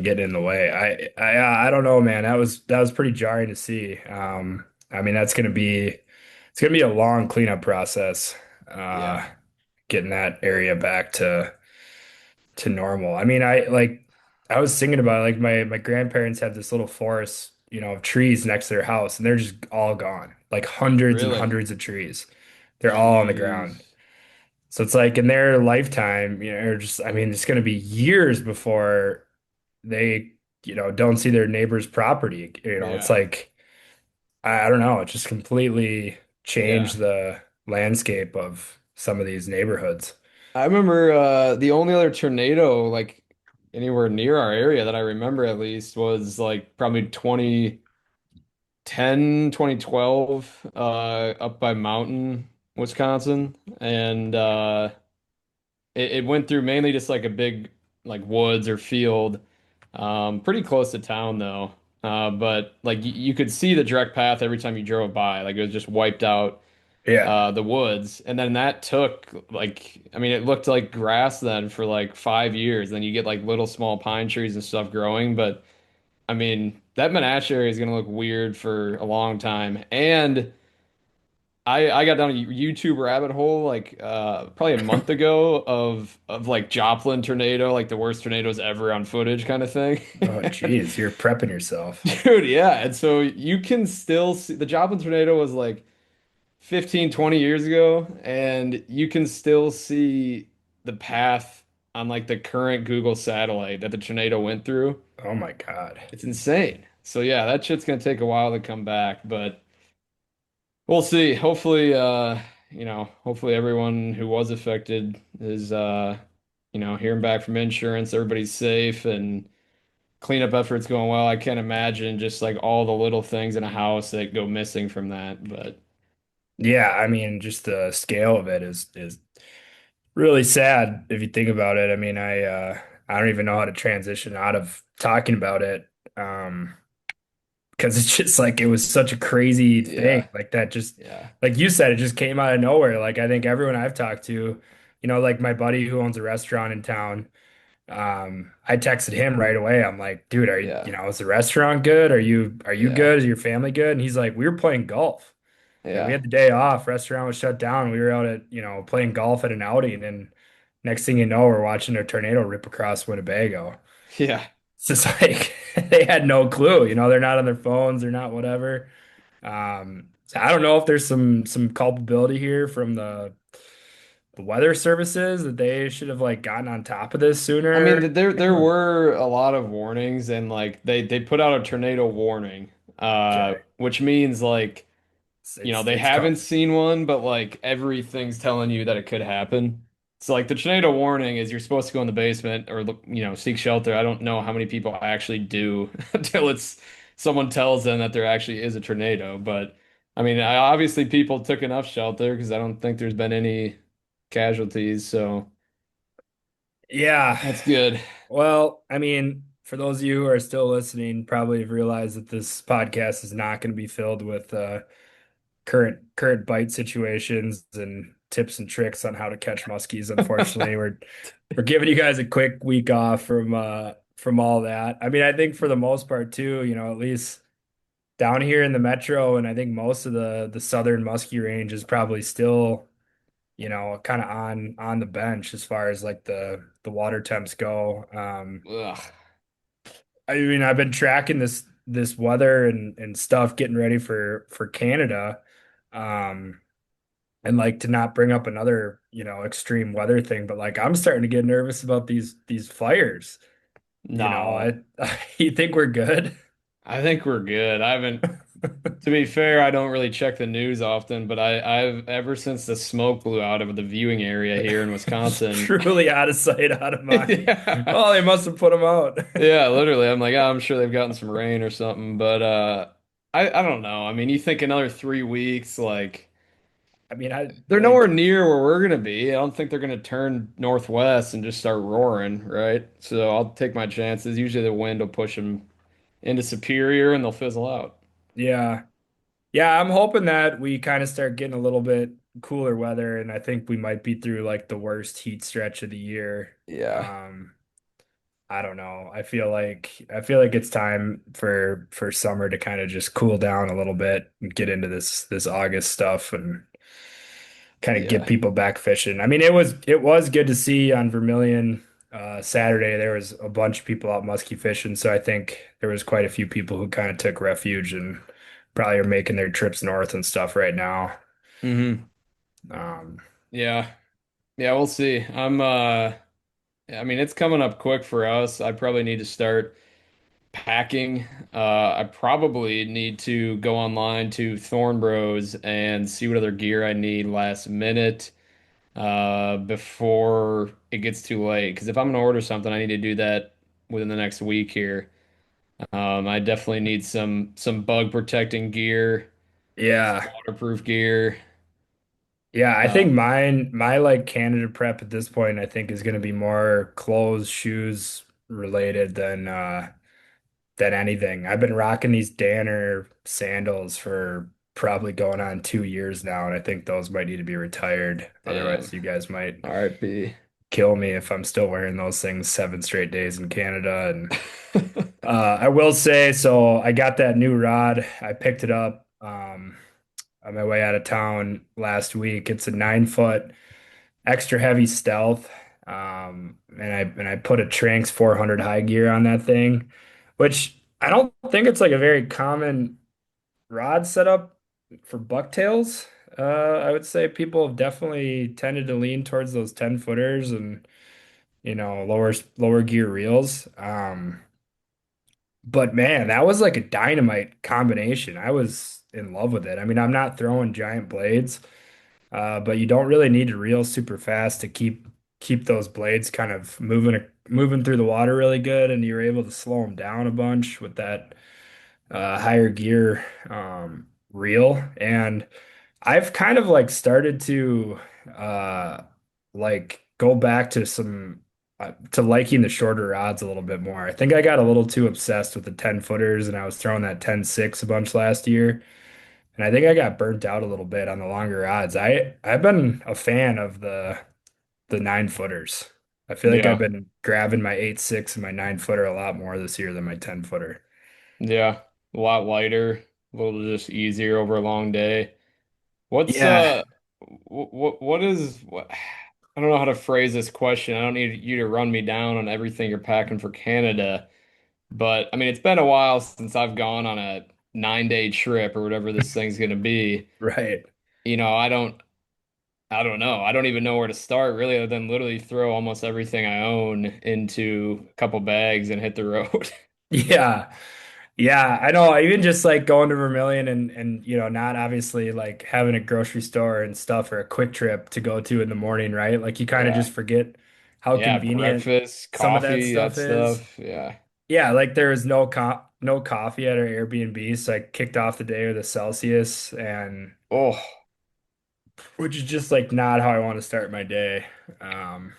getting in the way. I don't know, man. That was pretty jarring to see. I mean, it's gonna be a long cleanup process, Yeah. getting that area back to normal. I mean, I was thinking about it, like my grandparents had this little forest, of trees next to their house, and they're just all gone. Like hundreds and Really? hundreds of trees. They're all on the ground. Jeez. So it's like in their lifetime, or just I mean, it's gonna be years before they, don't see their neighbor's property. It's Yeah. like I don't know, it just completely Yeah. changed the landscape of some of these neighborhoods. I remember the only other tornado like anywhere near our area that I remember at least was like probably 2010, 2012, up by Mountain, Wisconsin. And it went through mainly just like a big like woods or field, pretty close to town though. But like you could see the direct path every time you drove by. Like it was just wiped out Yeah. the woods. And then that took like, I mean, it looked like grass then for like 5 years. Then you get like little small pine trees and stuff growing. But I mean, that Menasha area is going to look weird for a long time. And I got down a YouTube rabbit hole like probably a month ago of like Joplin tornado, like the worst tornadoes ever on footage kind of thing. Oh, geez, you're prepping yourself. Dude, yeah. And so you can still see the Joplin tornado was like 15, 20 years ago, and you can still see the path on like the current Google satellite that the tornado went through. Oh my God. It's insane. So yeah, that shit's gonna take a while to come back, but we'll see. Hopefully, hopefully everyone who was affected is hearing back from insurance, everybody's safe and cleanup efforts going well. I can't imagine just like all the little things in a house that go missing from that, but Yeah, I mean, just the scale of it is really sad if you think about it. I mean, I don't even know how to transition out of talking about it. Because it's just like it was such a crazy thing. yeah, Like that just yeah, like you said, it just came out of nowhere. Like I think everyone I've talked to, like my buddy who owns a restaurant in town, I texted him right away. I'm like, dude, yeah, is the restaurant good? Are you yeah, good? Is your family good? And he's like, we were playing golf. Like we yeah. had the day off, restaurant was shut down. We were out at, playing golf at an outing, and next thing you know, we're watching a tornado rip across Winnebago. Yeah. it's just like they had no clue, they're not on their phones, they're not whatever. So I don't know if there's some culpability here from the weather services that they should have like gotten on top of this I mean, sooner. there were a lot of warnings, and like they put out a tornado warning, Okay. which means like It's they it's haven't coming. seen one, but like everything's telling you that it could happen. So like the tornado warning is you're supposed to go in the basement or look, seek shelter. I don't know how many people actually do until it's someone tells them that there actually is a tornado. But I mean, obviously people took enough shelter because I don't think there's been any casualties, so Yeah. that's good. Well, I mean, for those of you who are still listening, probably have realized that this podcast is not going to be filled with current bite situations and tips and tricks on how to catch muskies. Unfortunately, we're giving you guys a quick week off from all that. I mean, I think for the most part too, at least down here in the metro, and I think most of the southern muskie range is probably still, kind of on the bench as far as like the water temps go. Ugh. I mean, I've been tracking this weather and stuff, getting ready for Canada. Um, and like to not bring up another, extreme weather thing, but like I'm starting to get nervous about these fires. No, You think we're good? I think we're good. I haven't, to be fair, I don't really check the news often, but I've ever since the smoke blew out of the viewing area here in Just Wisconsin. truly out of sight, out of mind. Yeah. Oh, they must have put them out. Yeah, literally. I'm like, oh, I'm sure they've gotten some rain or something, but I don't know. I mean, you think another 3 weeks, like I mean, I they're nowhere like, near where we're gonna be. I don't think they're gonna turn northwest and just start roaring, right? So I'll take my chances. Usually the wind will push them into Superior and they'll fizzle out. yeah. Yeah, I'm hoping that we kind of start getting a little bit cooler weather, and I think we might be through like the worst heat stretch of the year. Yeah. Um, I don't know. I feel like it's time for summer to kind of just cool down a little bit and get into this August stuff and kind of get Yeah. people back fishing. I mean, it was good to see on Vermilion Saturday there was a bunch of people out musky fishing, so I think there was quite a few people who kind of took refuge and probably are making their trips north and stuff right now. Hmm. Um, Yeah. Yeah, we'll see. I mean, it's coming up quick for us. I probably need to start packing. I probably need to go online to Thorn Bros and see what other gear I need last minute before it gets too late. Because if I'm gonna order something, I need to do that within the next week here. I definitely need some bug protecting gear, some yeah. waterproof gear. Yeah, I Uh, think my like Canada prep at this point I think is going to be more clothes, shoes related than anything. I've been rocking these Danner sandals for probably going on 2 years now, and I think those might need to be retired. Damn. Otherwise, you guys might R.I.P. kill me if I'm still wearing those things 7 straight days in Canada. And I will say, so I got that new rod. I picked it up on my way out of town last week. It's a 9 foot extra heavy stealth. And I put a Tranx 400 high gear on that thing, which I don't think it's like a very common rod setup for bucktails. I would say people have definitely tended to lean towards those 10 footers and lower gear reels. But man, that was like a dynamite combination. I was in love with it. I mean, I'm not throwing giant blades. But you don't really need to reel super fast to keep those blades kind of moving through the water really good, and you're able to slow them down a bunch with that higher gear reel. And I've kind of like started to uh, like go back to some to liking the shorter rods a little bit more. I think I got a little too obsessed with the 10 footers, and I was throwing that 10-6 a bunch last year. And I think I got burnt out a little bit on the longer odds. I've been a fan of the 9 footers. I feel like I've Yeah. been grabbing my 8-6 and my 9 footer a lot more this year than my 10 footer. Yeah. A lot lighter, a little just easier over a long day. What's Yeah. what is what I don't know how to phrase this question. I don't need you to run me down on everything you're packing for Canada, But I mean, it's been a while since I've gone on a 9-day trip or whatever this thing's gonna be. Right. You know, I don't know. I don't even know where to start really, other than literally throw almost everything I own into a couple bags and hit the road. Yeah. Yeah, I know. Even just like going to Vermilion and not obviously like having a grocery store and stuff or a quick trip to go to in the morning, right? Like you kind of Yeah. just forget how Yeah, convenient breakfast, some of that coffee, that stuff is. stuff. Yeah. Yeah, like there was no coffee at our Airbnb, so I kicked off the day with a Celsius, and Oh, which is just like not how I want to start my day. Um,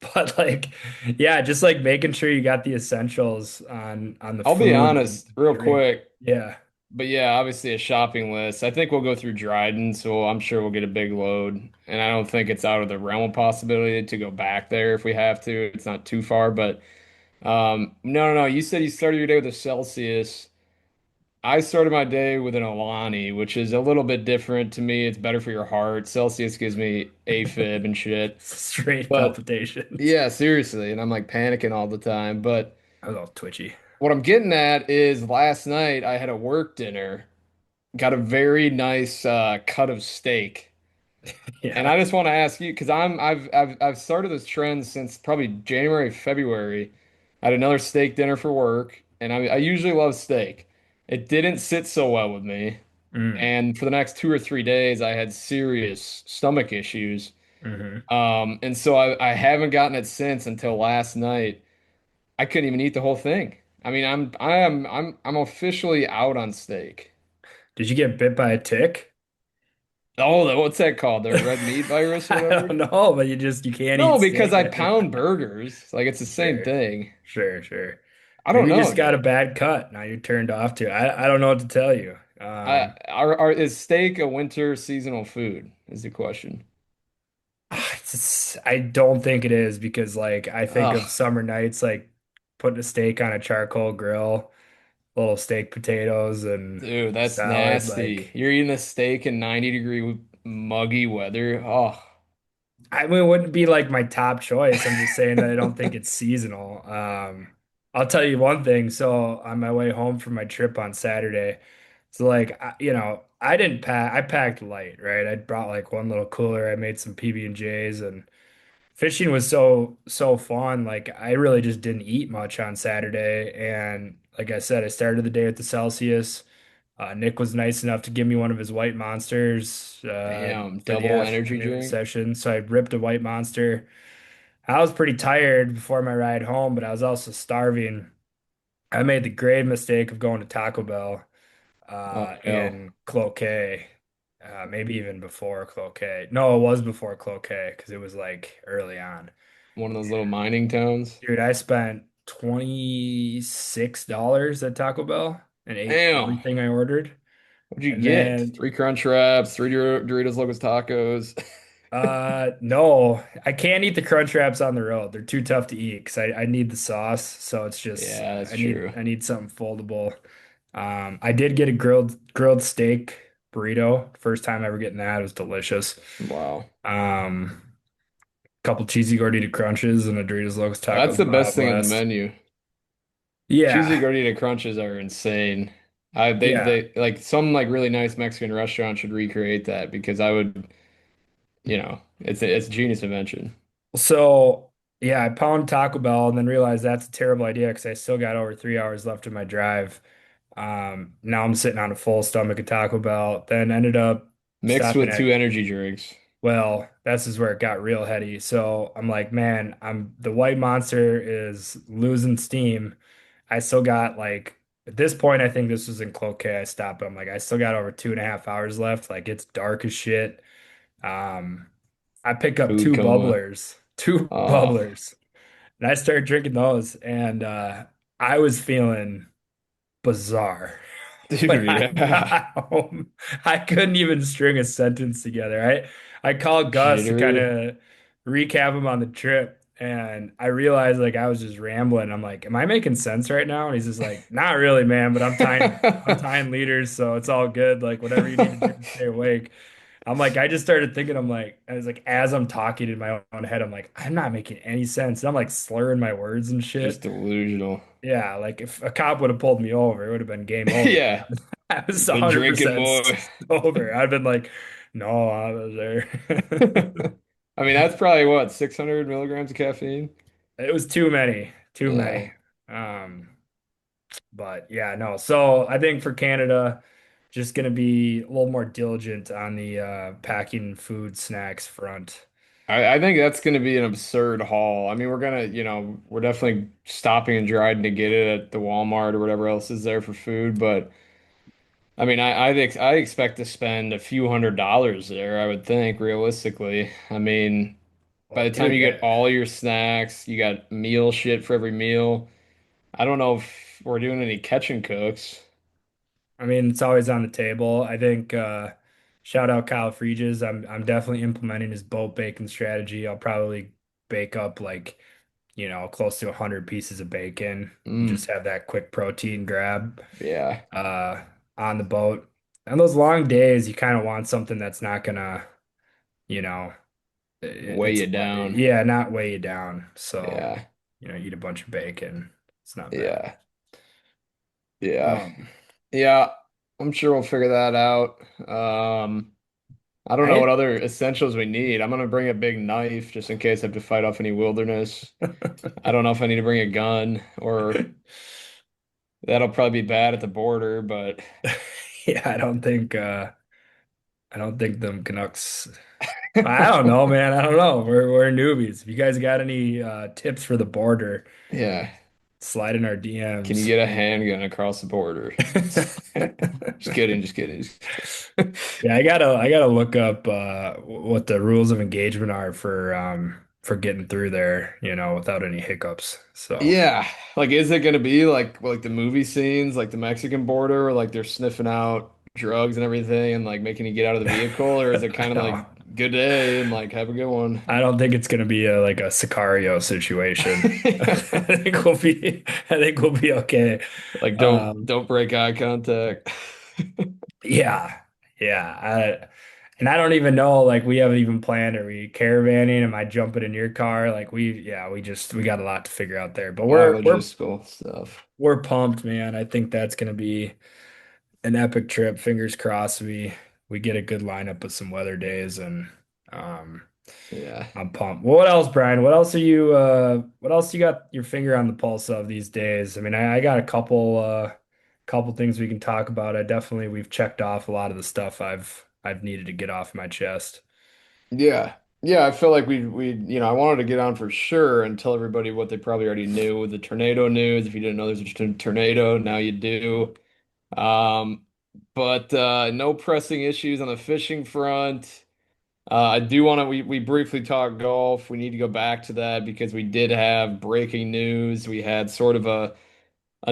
but like, yeah, just like making sure you got the essentials on the I'll be food and honest, real drink. quick. Yeah. But yeah, obviously a shopping list. I think we'll go through Dryden, so I'm sure we'll get a big load. And I don't think it's out of the realm of possibility to go back there if we have to. It's not too far, but no, no, no. You said you started your day with a Celsius. I started my day with an Alani, which is a little bit different to me. It's better for your heart. Celsius gives me AFib and shit. Straight But palpitations. yeah, seriously, and I'm like panicking all the time. But I was all twitchy. what I'm getting at is last night I had a work dinner, got a very nice cut of steak. And Yeah. I just want to ask you because I've started this trend since probably January, February. I had another steak dinner for work, and I usually love steak. It didn't sit so well with me, Mm. and for the next 2 or 3 days, I had serious stomach issues. Hmm. And so I haven't gotten it since until last night. I couldn't even eat the whole thing. I mean, I'm officially out on steak. Did you get bit by a tick? Oh, what's that called? The red meat virus or I whatever? don't know, but you can't eat No, because steak I anymore. pound burgers. Like it's the same Sure, thing. sure. I don't Maybe you know, just got a dude. bad cut. Now you're turned off to. I don't know what to tell you. Is steak a winter seasonal food? Is the question. I don't think it is because like I think of Ugh, summer nights like putting a steak on a charcoal grill, little steak potatoes and dude, that's salad. nasty. Like You're eating a steak in 90-degree muggy weather. Oh, I mean, it wouldn't be like my top choice. I'm just saying that I don't think it's seasonal. I'll tell you one thing. So on my way home from my trip on Saturday, so like I didn't pack. I packed light, right? I brought like one little cooler. I made some PB&Js, and fishing was so fun. Like I really just didn't eat much on Saturday, and like I said, I started the day with the Celsius. Nick was nice enough to give me one of his white monsters damn, for the double energy afternoon drink. session. So I ripped a white monster. I was pretty tired before my ride home, but I was also starving. I made the grave mistake of going to Taco Bell Oh no, in Cloquet, maybe even before Cloquet. No, it was before Cloquet because it was like early on. one of those little mining towns. Dude, I spent $26 at Taco Bell and ate Damn, everything I ordered. what'd you And get? then Three Crunch Wraps, three Doritos Locos Tacos. no, I can't eat the crunch wraps on the road. They're too tough to eat because I need the sauce. So it's just Yeah, that's true. I need something foldable. I did get a grilled steak burrito. First time ever getting that. It was delicious. Wow. Um, Couple cheesy gordita crunches and a Doritos Locos That's Tacos the Baja best thing on the Blast. menu. Cheesy Yeah, gordita crunches are insane. yeah. They like some like really nice Mexican restaurant should recreate that because I would, it's a genius invention. So yeah, I pound Taco Bell and then realized that's a terrible idea because I still got over 3 hours left of my drive. Now I'm sitting on a full stomach of Taco Bell. Then ended up Mixed stopping with at, two energy drinks. well, this is where it got real heady. So I'm like, man, the White Monster is losing steam. I still got like at this point, I think this was in Cloquet. I stopped, but I'm like, I still got over 2.5 hours left. Like it's dark as shit. Um, I pick up Food coma. two Oh, bubblers, and I started drinking those, and I was feeling bizarre. When dude, I yeah. got home, I couldn't even string a sentence together. I called Gus to kind Jittery. of recap him on the trip, and I realized like I was just rambling. I'm like, "Am I making sense right now?" And he's just like, "Not really, man, but I'm tying leaders, so it's all good. Like whatever you need to do to stay awake." I'm like, I just started thinking, I was like, as I'm talking in my own head, I'm like, I'm not making any sense. And I'm like slurring my words and Just shit. delusional. Yeah, like if a cop would have pulled me over, it would have been game over. Yeah, I was you've been drinking 100% more. sober. I've been like, no, I was there. I mean, that's probably what, 600 milligrams of caffeine? It was too many, too Yeah. many. Um, but yeah, no. So I think for Canada, just gonna be a little more diligent on the packing food snacks front. I think that's going to be an absurd haul. I mean, we're definitely stopping and driving to get it at the Walmart or whatever else is there for food. But I mean, I expect to spend a few $100s there, I would think, realistically. I mean, by Well, the time dude, you get all your snacks, you got meal shit for every meal. I don't know if we're doing any catch and cooks. I mean, it's always on the table. I think shout out Kyle Friedges. I'm definitely implementing his boat bacon strategy. I'll probably bake up like, close to 100 pieces of bacon and Mm, just have that quick protein grab yeah, uh on the boat. On those long days, you kind of want something that's not gonna, you know, weigh it's you down. yeah, not weigh you down. So, Yeah, eat a bunch of bacon. It's not bad. yeah, yeah. Um, Yeah, I'm sure we'll figure that out. I don't know what I other essentials we need. I'm gonna bring a big knife just in case I have to fight off any wilderness. I don't know if I need to bring a gun or that'll probably be bad at the border, but yeah, I don't think them Canucks. I don't know, man. I don't know. We're newbies. If you guys got any tips for the border, yeah. slide in our Can you DMs. get a handgun across the border? Just kidding, just kidding. Yeah, I gotta look up what the rules of engagement are for getting through there, without any hiccups. So Yeah, like is it gonna be like the movie scenes, like the Mexican border, where like they're sniffing out drugs and everything and like making you get out of the vehicle, or is it kind of like no, good day and like have a good one? I don't think it's gonna be like a Sicario situation. I think we'll be okay. Like Um, don't break eye contact. yeah, yeah. And I don't even know, like we haven't even planned. Are we caravanning? Am I jumping in your car? Like we got a lot to figure out there. But All we're logistical stuff. we're pumped, man. I think that's gonna be an epic trip. Fingers crossed we get a good lineup of some weather days and um Yeah. I'm pumped. Well, what else, Brian? What else you got your finger on the pulse of these days? I mean, I got a couple things we can talk about. We've checked off a lot of the stuff I've needed to get off my chest. Yeah. Yeah, I feel like I wanted to get on for sure and tell everybody what they probably already knew with the tornado news. If you didn't know there's a tornado, now you do. Um, but no pressing issues on the fishing front. I do want to we briefly talked golf. We need to go back to that because we did have breaking news. We had sort of the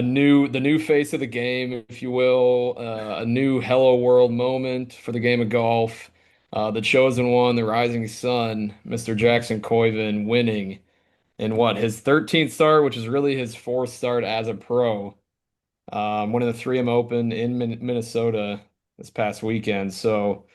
new face of the game, if you will, a new hello world moment for the game of golf. The chosen one, the rising sun, Mr. Jackson Coiven winning in what his 13th start, which is really his fourth start as a pro. Winning the 3M Open in Minnesota this past weekend. So,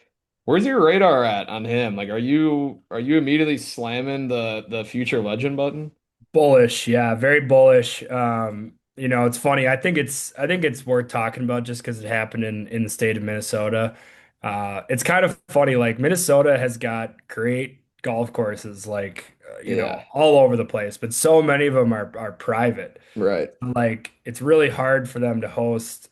where's your radar at on him? Like, are you immediately slamming the future legend button? Bullish, yeah, very bullish. It's funny. I think it's worth talking about just because it happened in the state of Minnesota. It's kind of funny. Like Minnesota has got great golf courses, like Yeah, all over the place, but so many of them are private. right. Like it's really hard for them to host,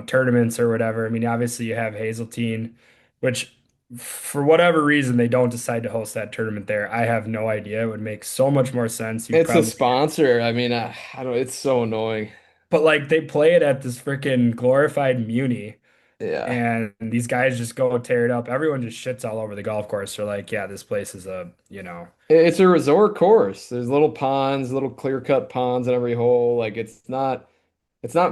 tournaments or whatever. I mean, obviously you have Hazeltine, which for whatever reason they don't decide to host that tournament there. I have no idea. It would make so much more sense. You'd It's a probably sponsor. I mean, I don't. It's so annoying. but like they play it at this freaking glorified Muni Yeah. and these guys just go tear it up. Everyone just shits all over the golf course. They're like, yeah, this place is It's a resort course. There's little ponds, little clear-cut ponds in every hole. Like it's not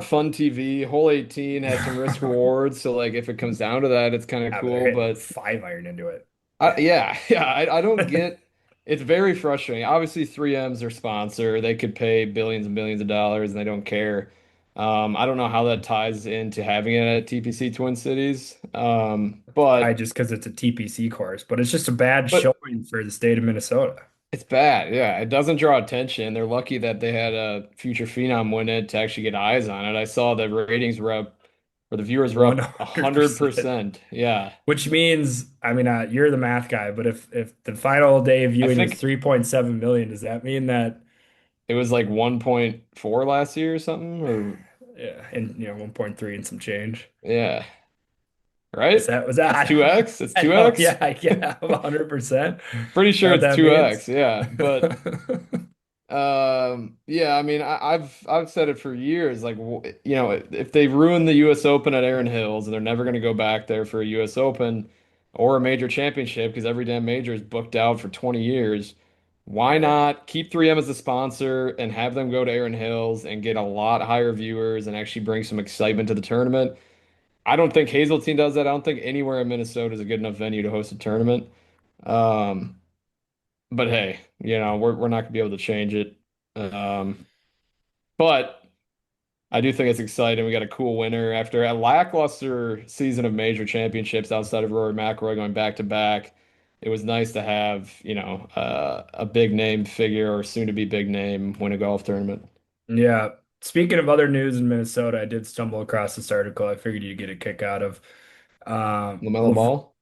fun TV. Hole 18 has some risk rewards, so like if it comes down to that, it's kind of yeah, but they're cool. hitting But 5 iron into it. yeah, yeah, I don't get. It's very frustrating. Obviously, 3M's their sponsor. They could pay billions and billions of dollars, and they don't care. I don't know how that ties into having it at TPC Twin Cities. I But just because it's a TPC course, but it's just a bad but showing for the state of Minnesota. it's bad. Yeah, it doesn't draw attention. They're lucky that they had a future phenom win it to actually get eyes on it. I saw the ratings were up, or the viewers were up 100%. 100%. Yeah, Which means, I mean, you're the math guy, but if the final day I viewing was think 3.7 million, does that mean that it was like 1.4 last year or something, or yeah, and 1.3 and some change? yeah, Is right? that was It's that? 2x. It's I know, 2x. yeah, yeah, 100%. Is Pretty that sure what it's that means? 2x. Yeah, but yeah, I mean, I've said it for years. Like, if they ruin the U.S. Open at Erin Hills and they're never going to go back there for a U.S. Open or a major championship because every damn major is booked out for 20 years, why Right. not keep 3M as a sponsor and have them go to Erin Hills and get a lot higher viewers and actually bring some excitement to the tournament? I don't think Hazeltine does that. I don't think anywhere in Minnesota is a good enough venue to host a tournament. Um, but hey, we're not gonna be able to change it. Um, but I do think it's exciting. We got a cool winner after a lackluster season of major championships outside of Rory McIlroy going back to back. It was nice to have, a big name figure or soon to be big name win a golf tournament. Yeah. Speaking of other news in Minnesota, I did stumble across this article I figured you'd get a kick out of. LaMelo Ball?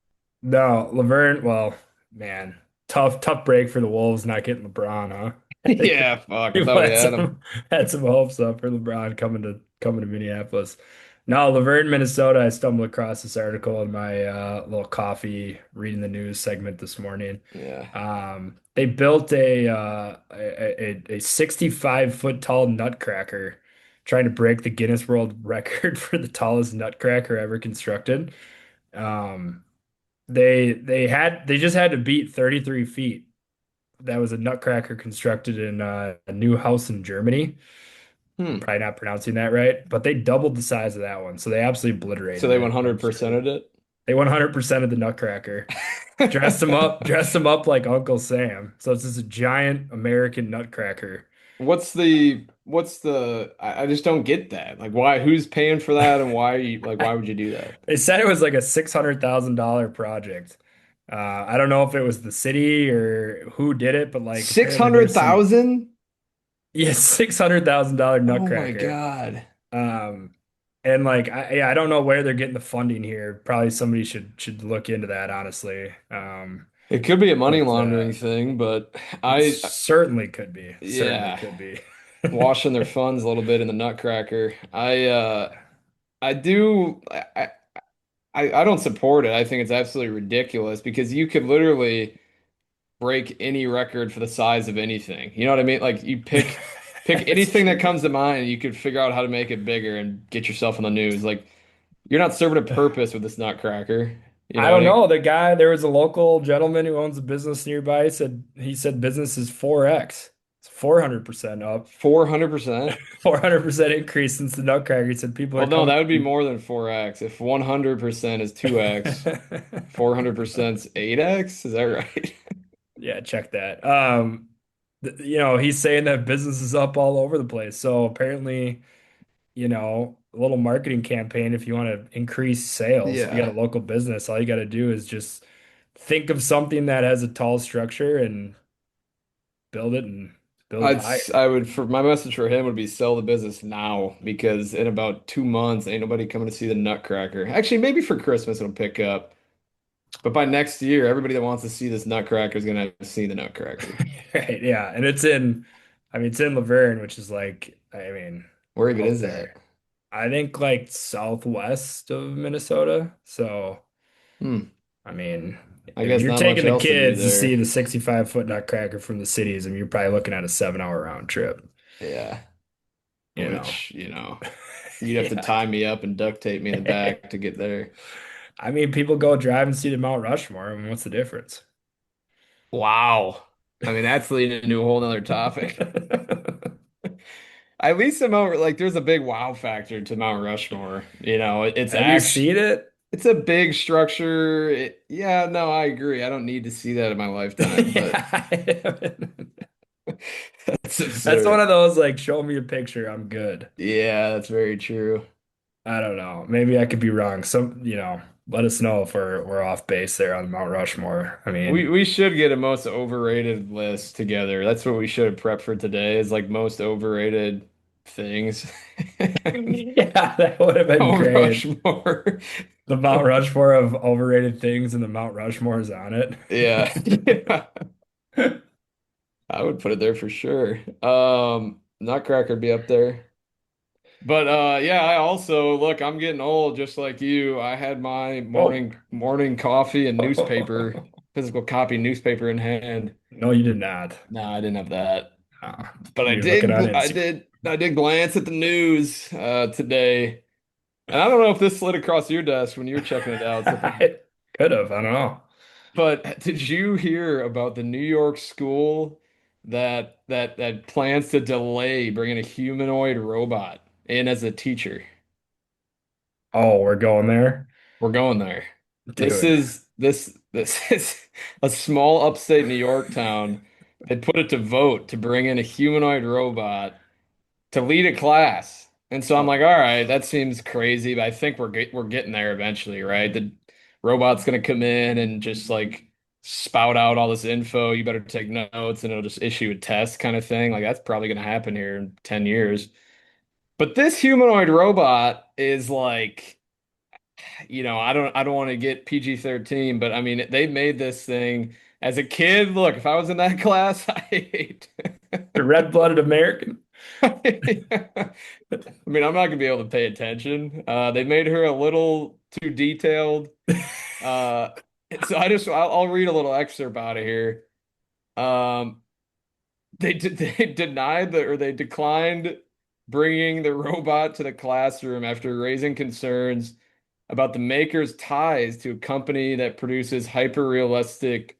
No, Laverne, well, man, tough break for the Wolves not getting LeBron, huh? Yeah, fuck. I People thought we had him. had some hopes up for LeBron coming to Minneapolis. No, Laverne, Minnesota. I stumbled across this article in my little coffee reading the news segment this morning. Yeah. They built a 65-foot tall nutcracker, trying to break the Guinness World Record for the tallest nutcracker ever constructed. Um, they just had to beat 33 feet. That was a nutcracker constructed in a new house in Germany. I'm Hmm. probably not pronouncing that right, but they doubled the size of that one. So they absolutely So obliterated they it. And it's just 100%ed it? they 100% of the nutcracker. Dressed him up like Uncle Sam. So it's just a giant American nutcracker. I just don't get that. Like who's paying for that and why would you do that? They said it was like a $600,000 project. I don't know if it was the city or who did it, but like apparently there's some. 600,000? Yeah, $600,000 Oh my nutcracker. God. Um, and like I don't know where they're getting the funding here. Probably somebody should look into that, honestly. It could be a money But laundering thing, but it I certainly could be. Certainly yeah, could be. washing their funds a little bit in the Nutcracker. I do I don't support it. I think it's absolutely ridiculous because you could literally break any record for the size of anything. You know what I mean? Like you pick That's anything that true. comes to mind, you could figure out how to make it bigger and get yourself on the news. Like you're not serving a purpose with this Nutcracker. You I know, don't and know. There was a local gentleman who owns a business nearby. He said business is 4x. It's 400% up. 400%. 400% increase since the Nutcracker. He said people Well, are no, coming. that would be more than 4x. If 100% is 2x, 400% is 8x. Is that right? Yeah, check that. He's saying that business is up all over the place. So apparently, a little marketing campaign if you want to increase sales. If you got Yeah. a local business, all you got to do is just think of something that has a tall structure and build it higher. I would for my message for him would be sell the business now because in about 2 months ain't nobody coming to see the Nutcracker. Actually, maybe for Christmas it'll pick up. But by next year, everybody that wants to see this Nutcracker is gonna have seen the Nutcracker. Right, yeah. And it's in Laverne, which is like, Where even out is that? there. I think like southwest of Minnesota. So, Hmm. I mean, I if guess you're not much taking the else to do kids to see there. the 65-foot nutcracker from the cities, you're probably looking at a 7-hour round trip, Yeah. you know. Which, you'd have to Yeah. tie me up and duct tape me in the back to get there. I mean, people go drive and see the Mount Rushmore. I mean, what's the difference? Wow. I mean, that's leading into a whole nother topic. At least the Mount, like, there's a big wow factor to Mount Rushmore. It's Have you actually, seen it? it's a big structure. Yeah, no, I agree. I don't need to see that in my lifetime, but Yeah. That's That's one absurd. of those like, show me a picture, I'm good. Yeah, that's very true. I don't know. Maybe I could be wrong. Let us know if we're off base there on Mount Rushmore. I We mean, we should get a most overrated list together. That's what we should have prepped for today is like most overrated things. yeah, that would have been Mount great. Rushmore. The Mount Rushmore of overrated things and the Mount Rushmore is on it. Yeah. Yeah. I would put it there for sure. Nutcracker would be up there. But yeah, I also look, I'm getting old just like you. I had my Oh. morning coffee and newspaper, physical copy newspaper in hand. No, you did not. No, I didn't have that. But You're looking on I did glance at the news today. And I don't know if this slid across your desk when you were checking it out. So, Instagram. Could have. I don't know. but did you hear about the New York school that plans to delay bringing a humanoid robot in as a teacher? Oh, we're going there, We're going there. dude. This is a small upstate New York town. They put it to vote to bring in a humanoid robot to lead a class. And so I'm Oh, like, all right, that seems crazy, but I think we're getting there eventually, right? The robot's gonna come in and just like spout out all this info. You better take notes, and it'll just issue a test kind of thing. Like that's probably gonna happen here in 10 years. But this humanoid robot is like, I don't want to get PG-13, but I mean, they made this thing as a kid. Look, if I was in that class, I hate. the red-blooded American. I mean, I'm not gonna be able to pay attention. They made her a little too detailed. Uh, so I'll read a little excerpt out of here. Um, they denied or they declined bringing the robot to the classroom after raising concerns about the maker's ties to a company that produces hyper-realistic,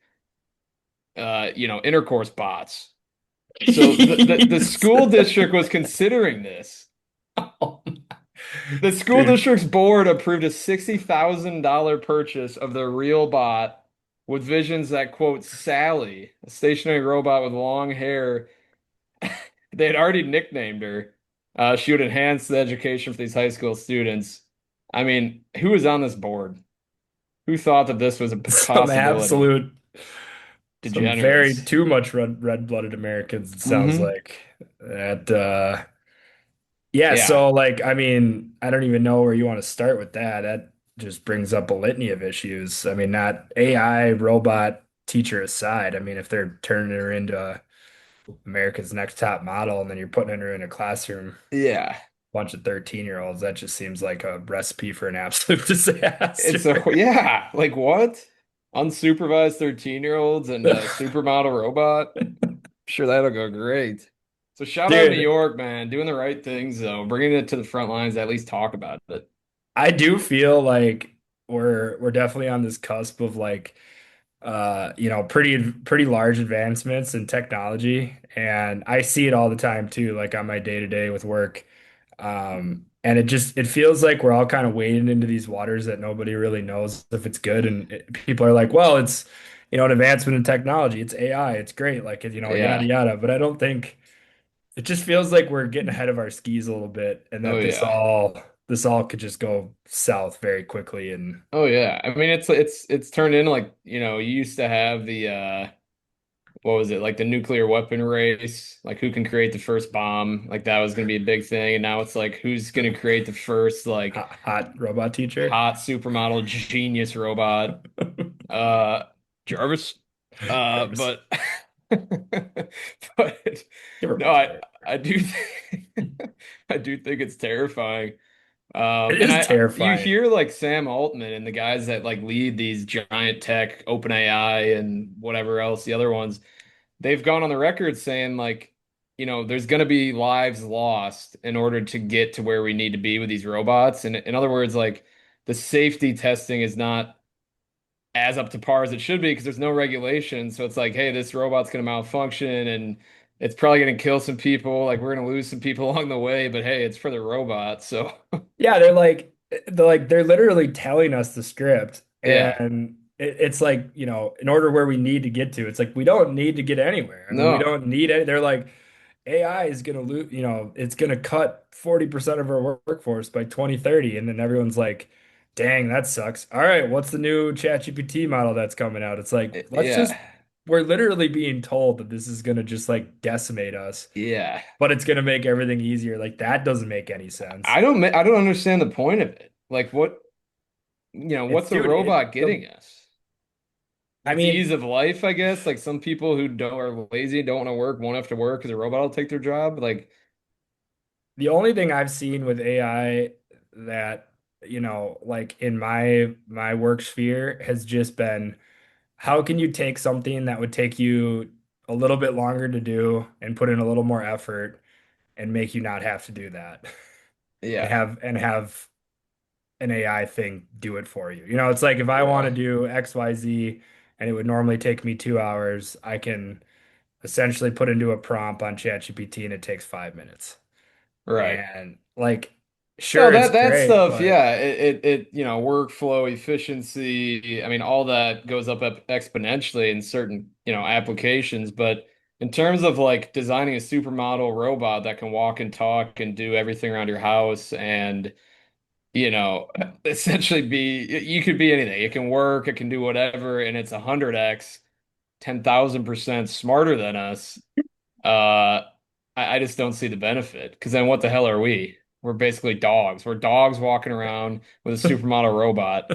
intercourse bots. So the school district was considering this. Oh, The school dude. district's board approved a $60,000 purchase of the real bot with visions that, quote, Sally, a stationary robot with long hair, they had already nicknamed her. She would enhance the education for these high school students. I mean, who was on this board? Who thought that this was a Some possibility? absolute, some very Degenerates. too much red-blooded Americans, it sounds Hmm. like. That Yeah, Yeah. so like I mean, I don't even know where you want to start with that. That just brings up a litany of issues. I mean, not AI robot teacher aside. I mean, if they're turning her into America's Next Top Model and then you're putting her in a classroom, Yeah. bunch of 13-year-olds, that just seems like a recipe for an absolute It's disaster. yeah, like what? Unsupervised 13-year-olds and a supermodel robot? Sure, that'll go great. So shout out New Dude, York, man, doing the right things though, bringing it to the front lines, to at least talk about it. I do feel like we're definitely on this cusp of like pretty large advancements in technology, and I see it all the time too, like on my day to day with work. And it feels like we're all kind of wading into these waters that nobody really knows if it's good, and people are like, well, it's an advancement in technology, it's AI, it's great, like yada Yeah. yada. But I don't think it just feels like we're getting ahead of our skis a little bit, and Oh that yeah. this all could just go south very quickly. And Oh yeah. I mean, it's turned into like, you used to have the what was it, like the nuclear weapon race, like who can create the first bomb, like that was gonna be a big thing, and now it's like who's gonna create the first like hot robot teacher. hot supermodel genius robot. Uh, Jarvis. Jarvis. But but Give her a no, buzz cut. I do think I do think it's terrifying. It And is you terrifying. hear like Sam Altman and the guys that like lead these giant tech, OpenAI and whatever else, the other ones, they've gone on the record saying like, there's going to be lives lost in order to get to where we need to be with these robots. And in other words, like the safety testing is not as up to par as it should be because there's no regulation. So it's like, hey, this robot's going to malfunction and it's probably going to kill some people. Like we're going to lose some people along the way, but hey, it's for the robot. So Yeah, they're literally telling us the script, yeah, and it's like, in order where we need to get to, it's like we don't need to get anywhere. I mean, we No. don't need it. They're like AI is gonna lose, it's gonna cut 40% of our workforce by 2030. And then everyone's like, dang, that sucks. All right, what's the new ChatGPT model that's coming out? It's like, Yeah. we're literally being told that this is gonna just like decimate us, Yeah. but it's gonna make everything easier. Like that doesn't make any sense. I don't understand the point of it. Like what, It's what's a dude, robot getting us? I It's mean, ease of life, I guess. Like some people who don't are lazy, don't want to work, won't have to work because a robot will take their job. Like, the only thing I've seen with AI that, like in my work sphere has just been how can you take something that would take you a little bit longer to do and put in a little more effort and make you not have to do that and yeah, have an AI thing do it for you. It's like if I want to yeah, do XYZ and it would normally take me 2 hours, I can essentially put into a prompt on ChatGPT and it takes 5 minutes. right. And like, No, sure, it's that great, stuff, but yeah, workflow, efficiency. I mean, all that goes up exponentially in certain, applications. But in terms of like designing a supermodel robot that can walk and talk and do everything around your house and, you know, essentially you could be anything. It can work, it can do whatever, and it's 100x, 10,000% smarter than us. I just don't see the benefit because then what the hell are we? We're basically dogs. We're dogs walking around with a supermodel robot.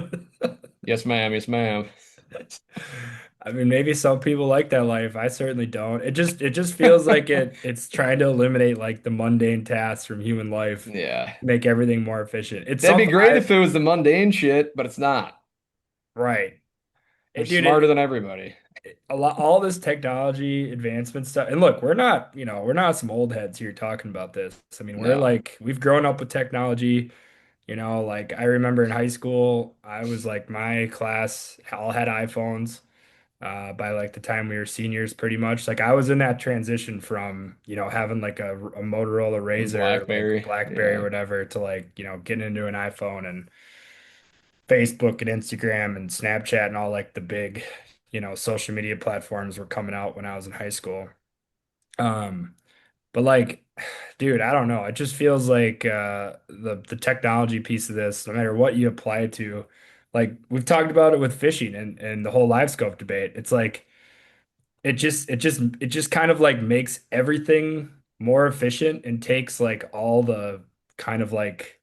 Yes, ma'am. Yes, ma'am. I mean, maybe some people like that life. I certainly don't. It just feels like it's trying to eliminate like the mundane tasks from human life, Yeah. make everything more efficient. It's That'd be something great if it was the mundane shit, but it's not. right. They're Dude, smarter than everybody. a lot all this technology advancement stuff. And look, we're not some old heads here talking about this. I mean, we're No. like we've grown up with technology. Like I remember in high school, I was like my class all had iPhones. By like the time we were seniors, pretty much. Like I was in that transition from, having like a Motorola Razor, like BlackBerry. BlackBerry or Yeah. whatever, to like, getting into an iPhone and Facebook and Instagram and Snapchat and all like the big, social media platforms were coming out when I was in high school. Um, but like, dude, I don't know. It just feels like the technology piece of this, no matter what you apply it to, like we've talked about it with fishing and the whole live scope debate. It's like it just kind of like makes everything more efficient and takes like all the kind of like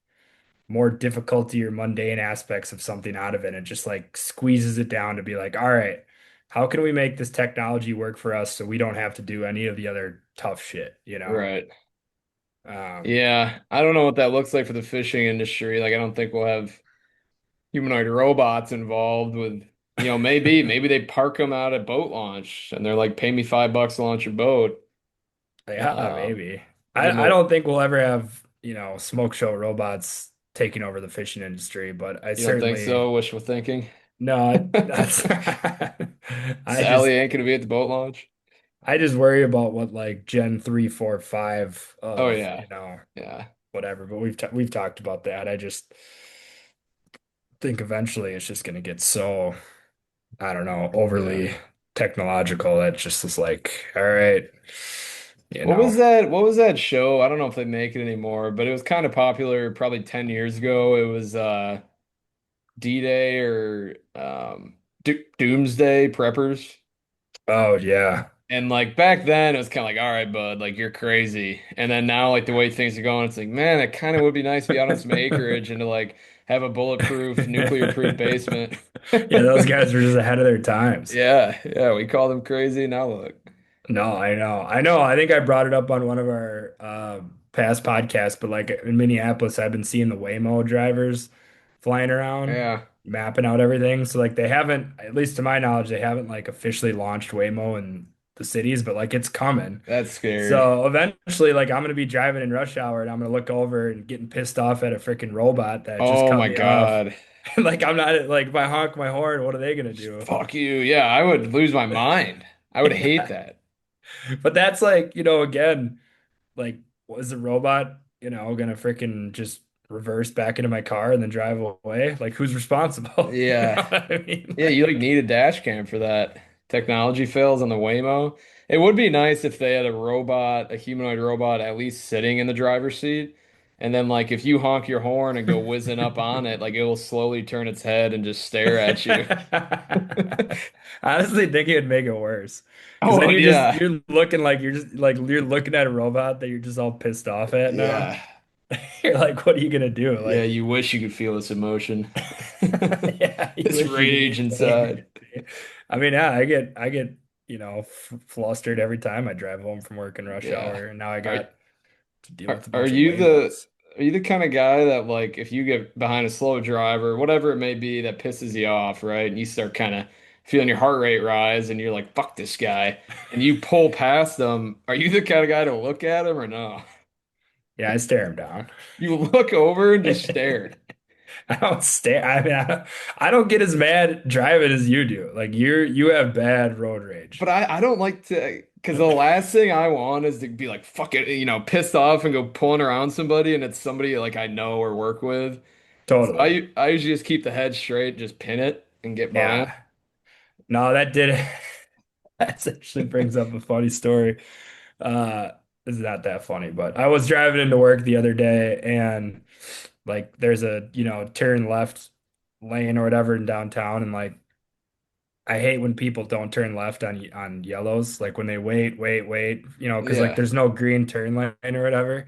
more difficulty or mundane aspects of something out of it and just like squeezes it down to be like, all right, how can we make this technology work for us so we don't have to do any of the other tough shit? Right. Um, Yeah. I don't know what that looks like for the fishing industry. Like, I don't think we'll have humanoid robots involved with, maybe they park them out at boat launch and they're like, pay me $5 to launch your boat. yeah, Uh, maybe. I don't I know. don't think we'll ever have, smoke show robots taking over the fishing industry, but I You don't think certainly so? Wishful thinking. no, that's I just Sally ain't gonna be at the boat launch. I just worry about what like Gen 3, 4, 5 Oh of, yeah, yeah, whatever, but we've talked about that. I just think eventually it's just gonna get so, I don't know, yeah. overly technological that just is like, all right, you What know. was that? What was that show? I don't know if they make it anymore, but it was kind of popular probably 10 years ago. It was D-Day or Doomsday Preppers. Oh yeah. And like back then, it was kind of like, all right, bud, like you're crazy. And then now, like the way things are going, it's like, man, it kind of would be nice to be out on some acreage and to like have a bulletproof, nuclear-proof basement. Yeah, those guys were just ahead of their times. Yeah, yeah, we call them crazy. Now look. No, I know. I know. I think I brought it up on one of our past podcasts, but like in Minneapolis, I've been seeing the Waymo drivers flying around, Yeah, mapping out everything. So like they haven't, at least to my knowledge, they haven't like officially launched Waymo in the cities, but like it's coming. that's scary. So eventually, like I'm gonna be driving in rush hour and I'm gonna look over and getting pissed off at a freaking robot that just Oh cut my me off. God. Like I'm not like if I honk my horn, what are they gonna do? Fuck you. Yeah, I would lose my mind. I would hate Yeah. that. But that's like, again, like was the robot, gonna freaking just reverse back into my car and then drive away. Like, who's responsible? You know Yeah. what I mean? Yeah, you like need a dash cam for that. Technology fails on the Waymo. It would be nice if they had a robot, a humanoid robot, at least sitting in the driver's seat. And then like if you honk your horn and go whizzing up on it, like it will slowly turn its head and just stare at you. I honestly think it would make it worse. Because Oh then yeah. you're looking like you're looking at a robot that you're just all pissed off at now. Yeah. You're like, what are you gonna do? Yeah, Like, you wish you could feel this emotion. yeah, you This wish you could be rage inside. I mean, yeah, I get, flustered every time I drive home from work in rush Yeah. hour, and now I Are got to deal are, with a are bunch of you the Waymos. are you the kind of guy that like if you get behind a slow driver, whatever it may be that pisses you off, right? And you start kind of feeling your heart rate rise and you're like, fuck this guy, and you pull past them, are you the kind of guy to look at him or no? Yeah, I stare him down. You look over and just stare. I don't stare. I mean, I don't get as mad driving as you do. Like you have bad road rage. But I don't like to, because the last thing I want is to be like, fuck it, pissed off and go pulling around somebody and it's somebody like I know or work with. So Totally. I usually just keep the head straight, just pin it and get by 'em. Yeah. No, that did that actually brings up a funny story. Uh, it's not that funny, but I was driving into work the other day and like there's a, turn left lane or whatever in downtown and like I hate when people don't turn left on yellows, like when they wait, because like Yeah. there's no green turn lane or whatever.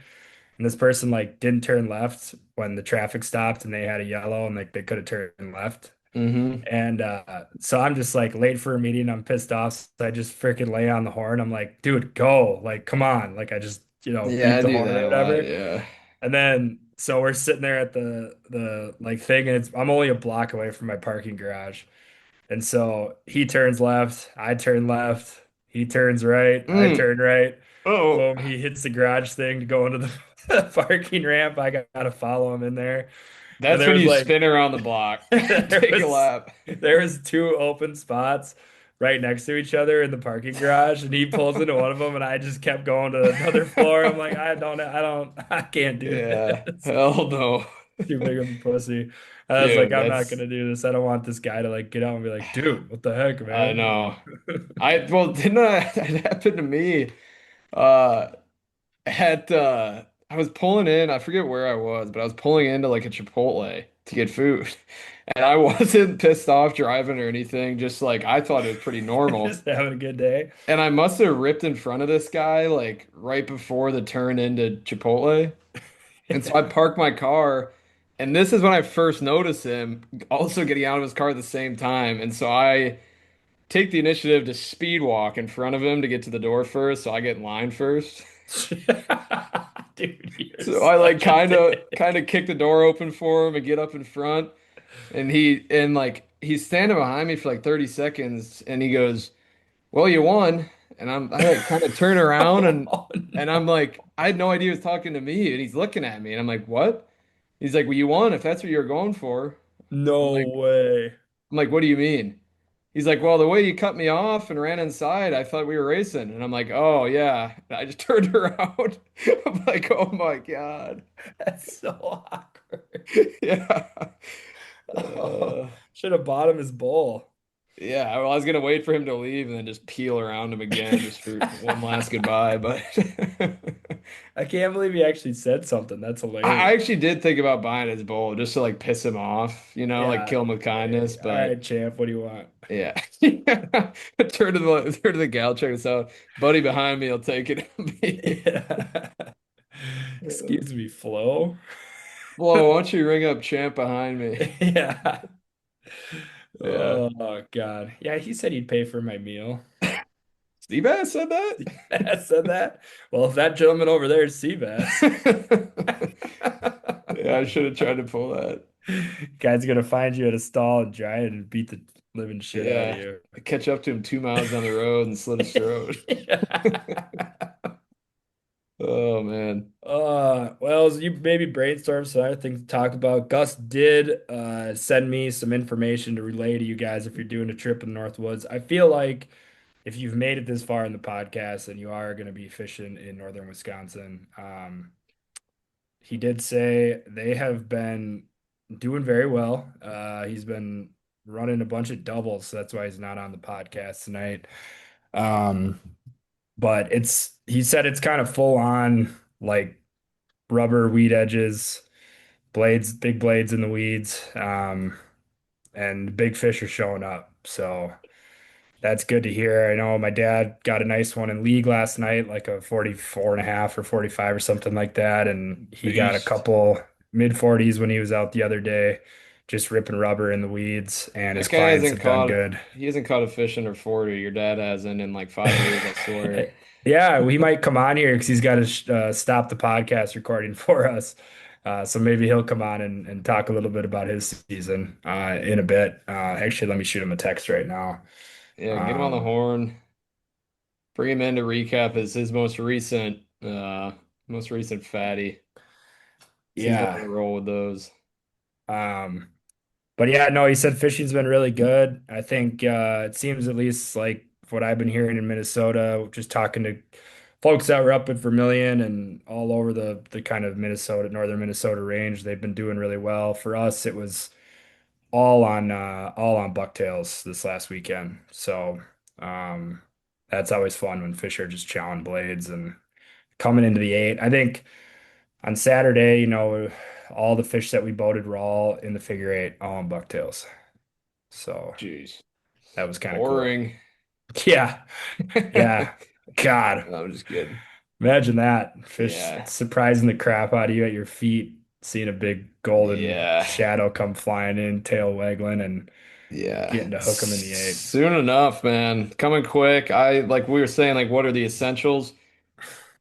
And this person like didn't turn left when the traffic stopped and they had a yellow and like they could have turned left. Hmm. And so I'm just like late for a meeting. I'm pissed off. So I just freaking lay on the horn. I'm like, dude, go. Like, come on. Like I just, Yeah, beat I the do horn that or a lot. whatever. Yeah. And then so we're sitting there at the like thing, and I'm only a block away from my parking garage. And so he turns left, I turn left, he turns right, I Mm. turn right. Oh, Boom, he hits the garage thing to go into the parking ramp. I gotta follow him in there. And that's there when was you like spin around the block. there Take a was lap. there was two open spots right next to each other in the parking garage, and he pulls into one of them, and I just kept going to another floor. I'm like, I can't do Yeah. this. Hell no. Too big of a pussy. I was like, Dude, I'm not that's gonna do this. I don't want this guy to like get out and be like, dude, what the heck, I man? know. Well, didn't I it happened to me. Uh I was pulling in, I forget where I was, but I was pulling into like a Chipotle to get food. And I wasn't pissed off driving or anything, just like I thought it was pretty normal. Just having a good day. And I must have ripped in front of this guy like right before the turn into Chipotle. And so I parked my car, and this is when I first noticed him also getting out of his car at the same time. And so I take the initiative to speed walk in front of him to get to the door first, so I get in line first. Dude, you're So I like such a dick. kind of kick the door open for him and get up in front. And like he's standing behind me for like 30 seconds and he goes, "Well, you won." And I like kind of turn around Oh, and no. I'm like, I had no idea he was talking to me and he's looking at me and I'm like, "What?" He's like, "Well, you won if that's what you're going for." I'm No like, way. "What do you mean?" He's like, "Well, the way you cut me off and ran inside, I thought we were racing." And I'm like, "Oh, yeah." And I just turned around. I'm like, "Oh my God." That's so awkward. Yeah. Oh, Uh, should have bought him his bowl. yeah, well, I was gonna wait for him to leave and then just peel around him again just for one last goodbye, but I can't believe he actually said something. That's I hilarious. actually did think about buying his bowl just to like piss him off, like Yeah. kill him with kindness, All right, but champ, what do you want? yeah. Turn to the gal, check this out. Buddy behind me will take it. Yeah. Excuse me, Flo. Whoa, why don't you ring up Champ behind me? Yeah. Yeah. Oh God. Yeah, he said he'd pay for my meal. Steve Ass said that? I said that. Well, if that gentleman over there is Seabass, Yeah, I should have tried to pull that. guy's gonna find you at a stall and try it and beat the living shit out of Yeah. you. Catch up to him 2 miles down the road and slit his throat. Oh man. Well, as you maybe brainstorm some other things to talk about. Gus did send me some information to relay to you guys if you're doing a trip in the Northwoods. I feel like if you've made it this far in the podcast and you are going to be fishing in northern Wisconsin, he did say they have been doing very well. He's been running a bunch of doubles, so that's why he's not on the podcast tonight. Um, but he said it's kind of full on like rubber weed edges, blades, big blades in the weeds, and big fish are showing up. So that's good to hear. I know my dad got a nice one in league last night, like a 44 and a half or 45 or something like that. And he got a Beast. couple mid 40s when he was out the other day, just ripping rubber in the weeds. And his That guy clients hasn't have done caught good. he hasn't caught a fish under 40. Your dad hasn't in like 5 years, I swear. Yeah, he might come on here because he's got to stop the podcast recording for us. So maybe he'll come on and talk a little bit about his season in a bit. Actually, let me shoot him a text right now. Yeah, get him on the Um, horn. Bring him in to recap his most recent fatty. Seems like yeah. a roll with those. Um, But yeah, no, he said fishing's been really good. I think it seems at least like what I've been hearing in Minnesota, just talking to folks that were up at Vermilion and all over the kind of Minnesota, northern Minnesota range, they've been doing really well. For us, it was all on bucktails this last weekend. So um that's always fun when fish are just chowing blades and coming into the eight. I think on Saturday, all the fish that we boated were all in the figure eight, all on bucktails. So Jeez. that was kind of cool. Boring. Yeah. Yeah. God, No, I'm just kidding. imagine that. Fish Yeah. surprising the crap out of you at your feet, seeing a big golden Yeah. shadow come flying in, tail waggling, and Yeah. getting to hook them in the eight. Soon enough, man. Coming quick. I like we were saying, like, what are the essentials?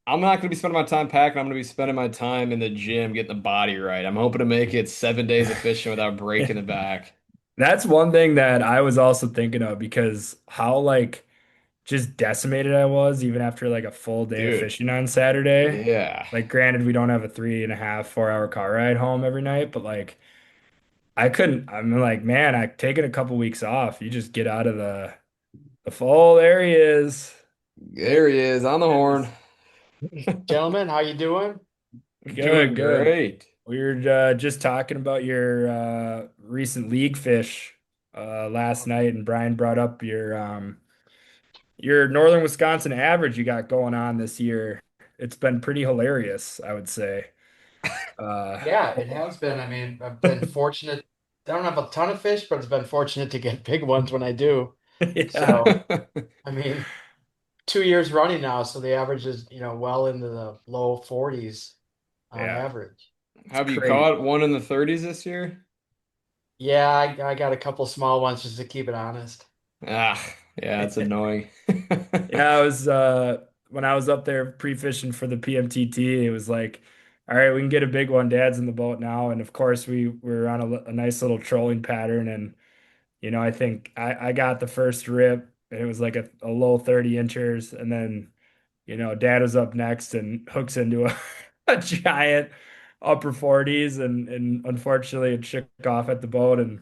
I'm not going to be spending my time packing. I'm going to be spending my time in the gym getting the body right. I'm hoping to make it 7 days of fishing without breaking the back. That's one thing that I was also thinking of because how like just decimated I was even after like a full day of Dude. fishing on Saturday. Yeah. Like, granted, we don't have a 3.5, 4 hour car ride home every night, but like I couldn't. I'm like, man, I taking a couple weeks off. You just get out of the fall. There he is. There he is on the horn. Gentlemen, how you doing? Good, Doing good. great. We were just talking about your recent league fish last night, and Brian brought up your Northern Wisconsin average you got going on this year. It's been pretty hilarious, I would say. Uh, Yeah, it has been. I mean, I've been fortunate. I don't have a ton of fish, but it's been fortunate to get big ones when I do. yeah, So, I mean, 2 years running now, so the average is, well into the low 40s on yeah, average. it's Have you great. caught one in the 30s this year? Yeah, I got a couple small ones just to keep it honest. Ah, yeah, it's annoying. Yeah, I was when I was up there pre-fishing for the PMTT, it was like, all right, we can get a big one. Dad's in the boat now, and of course we were on a nice little trolling pattern, and I think I got the first rip, and it was like a low 30 inchers, and then Dad was up next and hooks into a giant upper 40s, and unfortunately it shook off at the boat, and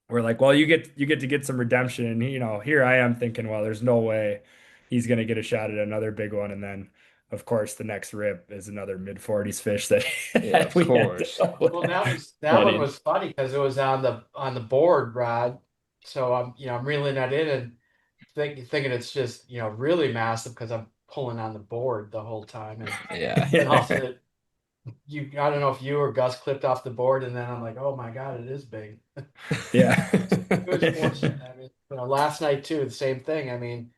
we're like, well, you get to get some redemption. And here I am thinking, well, there's no way he's gonna get a shot at another big one. And then of course the next rip is another mid 40s fish that, Yeah, that of we had course. to Well, that one netting. was funny because it was on the board, Rod. So I'm reeling that in and thinking it's just, really massive because I'm pulling on the board the whole time. And Yeah. then also I don't know if you or Gus clipped off the board, and then I'm like, oh my God, it is big. Yeah. It was fortunate. I mean, last night too, the same thing. I mean,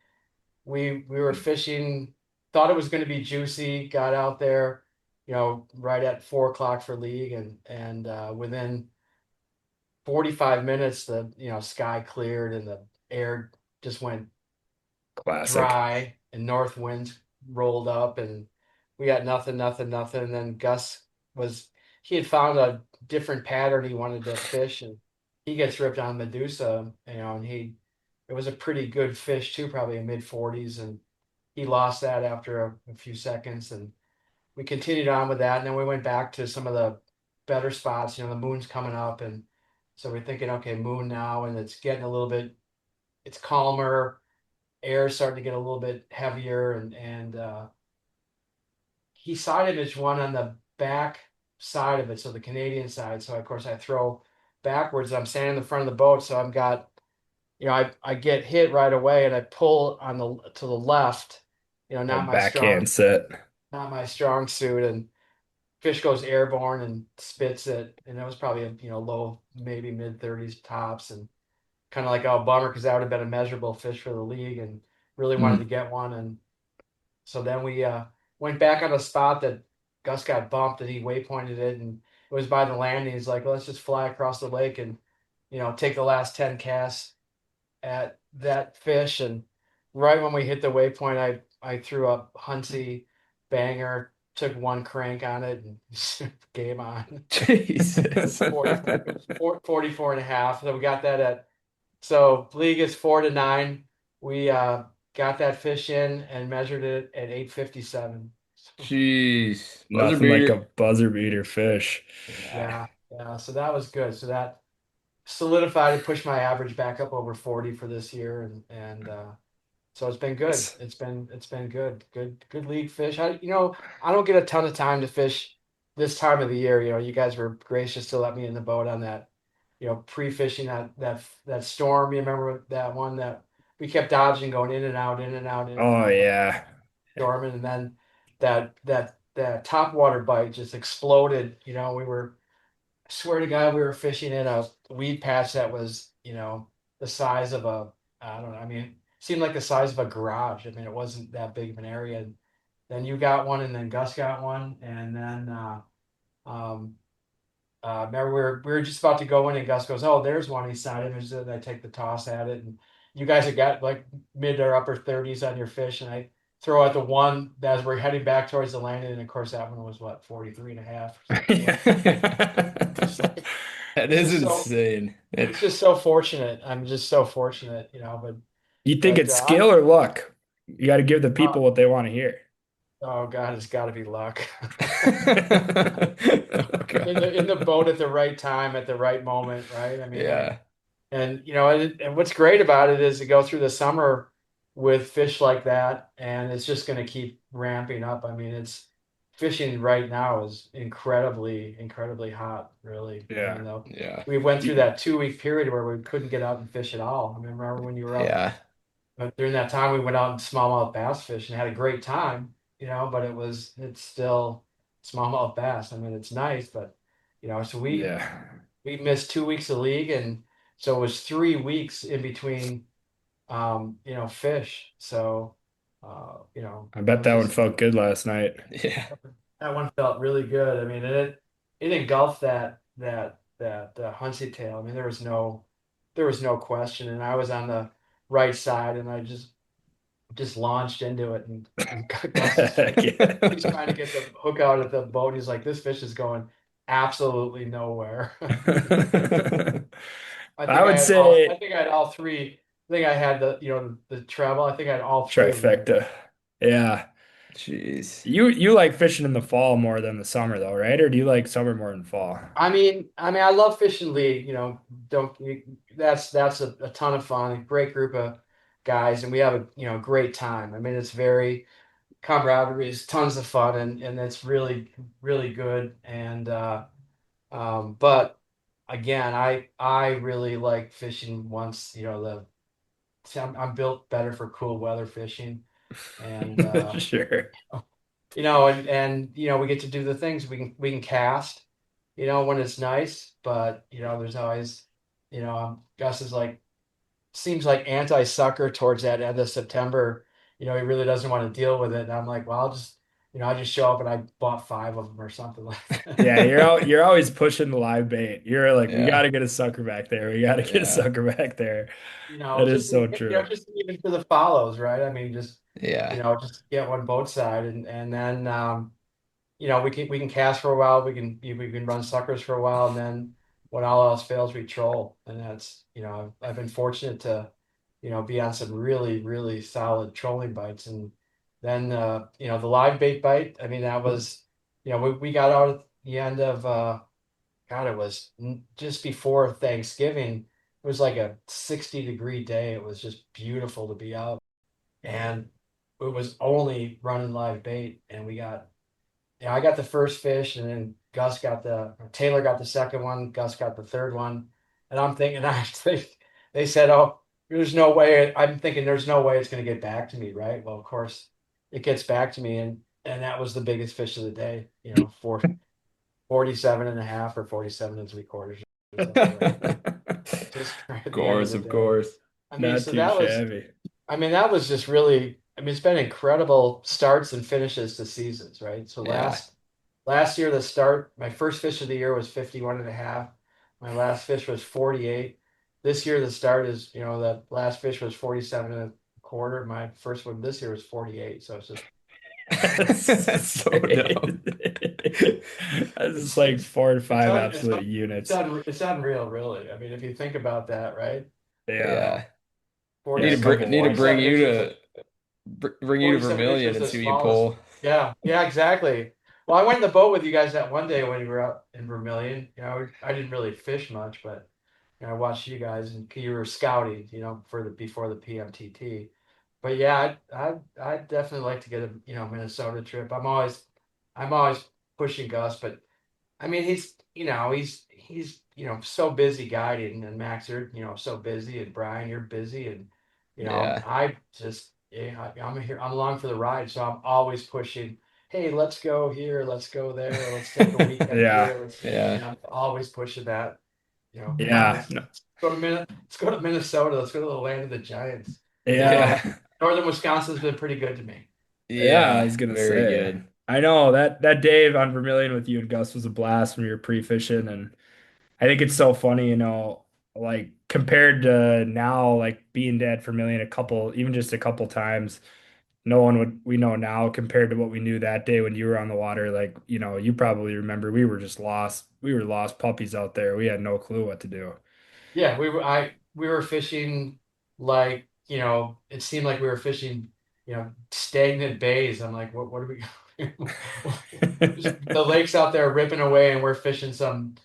we were fishing, thought it was going to be juicy, got out there, right at 4 o'clock for league, and within 45 minutes, the sky cleared and the air just went Classic. dry, and north winds rolled up, and we got nothing, nothing, nothing. And then Gus he had found a different pattern he wanted to fish, and he gets ripped on Medusa, and it was a pretty good fish too, probably a mid 40s, and he lost that after a few seconds, and we continued on with that, and then we went back to some of the better spots. The moon's coming up, and so we're thinking, okay, moon now, and it's getting a little bit, it's calmer, air starting to get a little bit heavier, and he sided his one on the back side of it, so the Canadian side. So of course I throw backwards. I'm standing in the front of the boat, so I've got, I get hit right away, and I pull on the to the left. Oh, Not my strong, backhand set. not my strong suit, and fish goes airborne and spits it, and it was probably a low, maybe mid 30s tops, and kind of like, oh, bummer, because that would have been a measurable fish for the league, and really wanted to Mm. get one. And so then we went back on a spot that Gus got bumped, and he waypointed it, and it was by the landing. He's like, let's just fly across the lake and take the last 10 casts at that fish. And right when we hit the waypoint, I threw a Huntsy banger, took one crank on it, and game on. Jesus. 44 and a half. So we got that so league is 4-9. We got that fish in and measured it at 857. Jeez. Buzzer Nothing like a beater. buzzer beater fish. Yeah. Yeah. So that was good. So that solidified and pushed my average back up over 40 for this year, and so it's been good. It's been good. Good league fish. I don't get a ton of time to fish this time of the year. You guys were gracious to let me in the boat on that, pre-fishing that storm. You remember that one that we kept dodging, going in and out, in and out, in and Oh out, yeah. storming, and then that top water bite just exploded. I swear to God, we were fishing in a weed patch that was, the size of I don't know. I mean, it seemed like the size of a garage. I mean, it wasn't that big of an area. And then you got one, and then Gus got one, and then um, remember we were just about to go in, and Gus goes, "Oh, there's one." He side images it, and I take the toss at it, and you guys have got like mid or upper 30s on your fish, and I throw out the one as we're heading back towards the landing, and of course that one was what, 43 and a half or something. That It's is just so insane. it's just so fortunate. I'm just so fortunate, You think but it's skill or luck? You got to give the uh, people what they want to hear. oh God, it's got to be luck. Oh In the God. boat at the right time, at the right moment, right? I mean, Yeah. and what's great about it is to go through the summer with fish like that, and it's just going to keep ramping up. I mean, it's fishing right now is incredibly, incredibly hot, really. I Yeah. mean, though, Yeah. we went through You- that 2 week period where we couldn't get out and fish at all. I mean, remember when you were up? Yeah. But during that time, we went out and smallmouth bass fish and had a great time, but it's still smallmouth bass. I mean, it's nice, but so we Yeah. we missed 2 weeks of league, and so it was 3 weeks in between, fish. So, I it bet was that one just felt good last night. Yeah. that one felt really good. I mean, it engulfed that Huntsy tail. I mean, there was no question, and I was on the right side, and I just launched into it, and Gus is he's trying to get the hook out of the boat. He's like, this fish is going absolutely nowhere. I I think I would had all. I say think I had all three. I think I had the travel. I think I had all three of them. trifecta. Yeah. Jeez. You like fishing in the fall more than the summer though, right? Or do you like summer more than fall? I mean, I love fishing league. Don't that's a ton of fun. A great group of guys, and we have a great time. I mean, it's very camaraderie is tons of fun, and it's really really good. And but again, I really like fishing once see, I'm built better for cool weather fishing, and Sure. we get to do the things we can cast, when it's nice, but there's always, Gus is like seems like anti-sucker towards that end of September. He really doesn't want to deal with it, and I'm like, well, I'll just show up, and I bought five of them or something like Yeah, that. you're always pushing the live bait. You're like, we Yeah. gotta get a sucker back there. We gotta get a Yeah. sucker back there. That is Just so true. just even for the follows, right? I mean, Yeah. just get one boat side, and then we can cast for a while, we can run suckers for a while, and then when all else fails, we troll. And that's I've been fortunate to be on some really really solid trolling bites. And then the live bait bite, I mean, that was we got out at the end of God, it was just before Thanksgiving. It was like a 60-degree day. It was just beautiful to be out, and it was only running live bait, and we got I got the first fish, and then Taylor got the second one, Gus got the third one, and I'm thinking, I think they said, "Oh, there's no way." I'm thinking, "There's no way it's going to get back to me, right?" Well, of course, it gets back to me, and that was the biggest fish of the day. For 47 and a half or 47 and three quarters or something like that. Just at the end of the Of day. course. I mean, Not so too shabby. that was just really, it's been incredible starts and finishes to seasons, right? So Yeah. last year, my first fish of the year was 51 and a half. My last fish was 48. This year, the start is, the last fish was 47 and a quarter. My first one this year was 48. So it's just, That's so dumb. That's just it's, like it's, four to it's, five absolute units. it's unreal, really. I mean, if you think about that, right? Yeah. Yeah. Yeah, a couple Need to more. bring 47 you inches. to bring you to 47 Vermilion inches and the see what you smallest. pull. Yeah, yeah, exactly. Well, I went in the boat with you guys that one day when you were out in Vermilion. I didn't really fish much, but I watched you guys and you were scouting, for the before the PMTT. But yeah, I'd definitely like to get a Minnesota trip. I'm always pushing Gus, but I mean he's so busy guiding, and Max, you're so busy, and Brian, you're busy, and Yeah. I just I'm here, I'm along for the ride, so I'm always pushing. Hey, let's go here, let's go there, let's take a weekend Yeah. here. Yeah. I'm always pushing that. Come on, Yeah. let's No. go to let's go to Minnesota. Let's go to the land of the giants. Yeah. Yeah. Northern Wisconsin's been pretty good to me. Yeah, I Yeah. was gonna Very say. good. I know that day on Vermilion with you and Gus was a blast when we were pre-fishing, and I think it's so funny, like compared to now, like being dead Vermilion even just a couple times, no one would we know now compared to what we knew that day when you were on the water. Like, you probably remember we were just lost. We were lost puppies out there. We had no clue what to do. Yeah, we were fishing, like, it seemed like we were fishing, stagnant bays. I'm like, what are we the lake's out there ripping away, and we're fishing some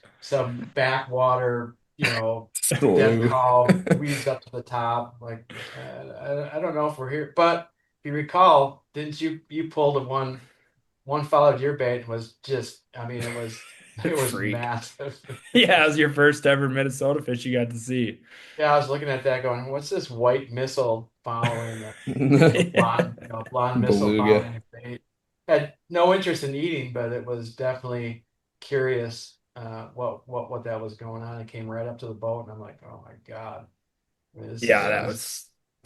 backwater, dead Blue. call, weeds up to the top. Like, I don't know if we're here, but if you recall, didn't you pulled a one followed your bait and was just, I mean, it was Freak. massive. Yeah, it was your first ever Minnesota fish you got to see. Yeah, I was looking at that going, what's this white missile following blonde missile Beluga. following a bait? Had no interest in eating, but it was definitely curious, what that was going on. It came right up to the boat, and I'm like, oh my God. I mean, this Yeah, is that this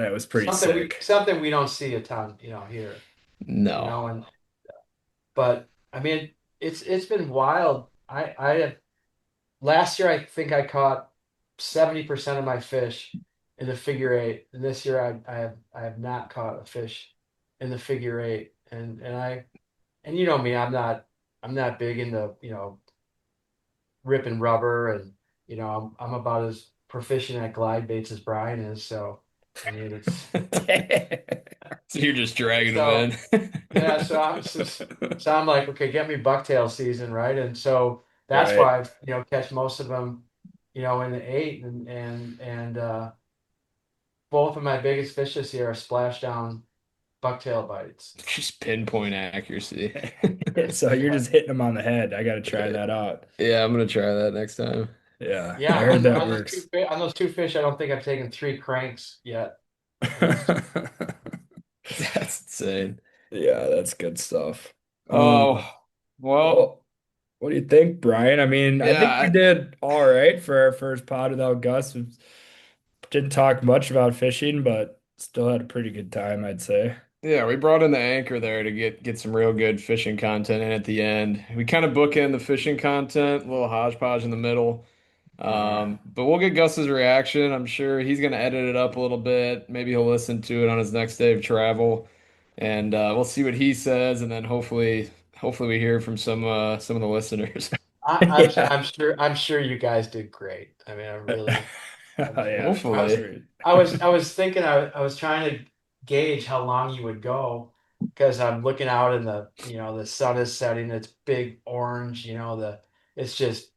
is was pretty something we sick. something we don't see a ton, here, No. and but I mean, it's been wild. I had Last year, I think I caught 70% of my fish in the figure eight, and this year I have not caught a fish in the figure eight, and you know me, I'm not big into ripping rubber, and I'm about as proficient at glide baits as Brian is. So I mean, So you're just dragging them so in. yeah, so I'm like, okay, get me bucktail season, right? And so that's Right. why I catch most of them, in the eight, and both of my biggest fish this year are splashdown bucktail bites. Just pinpoint accuracy. So you're just hitting them on the head. I got to try that out. Yeah, I'm gonna try that next time. Yeah, Yeah, I heard that on those two fish, I don't think I've taken three cranks yet. On those two. works. That's insane. Yeah, that's good stuff. Oh, well, Well, what do you think, Brian? I mean, I think we yeah, did all right for our first pod without Gus. We didn't talk much about fishing, but still had a pretty good time, I'd say. yeah, we brought in the anchor there to get some real good fishing content in at the end. We kind of bookend the fishing content, a little hodgepodge in the middle. Uh, But we'll get Gus's reaction. I'm sure he's gonna edit it up a little bit. Maybe he'll listen to it on his next day of travel, and we'll see what he says, and then hopefully we hear from some of the listeners. yeah. I'm sure you guys did great. I mean, Oh, yeah, I for was Hopefully. sure. I was thinking, I was trying to gauge how long you would go, because I'm looking out, and the sun is setting. It's big orange. It's just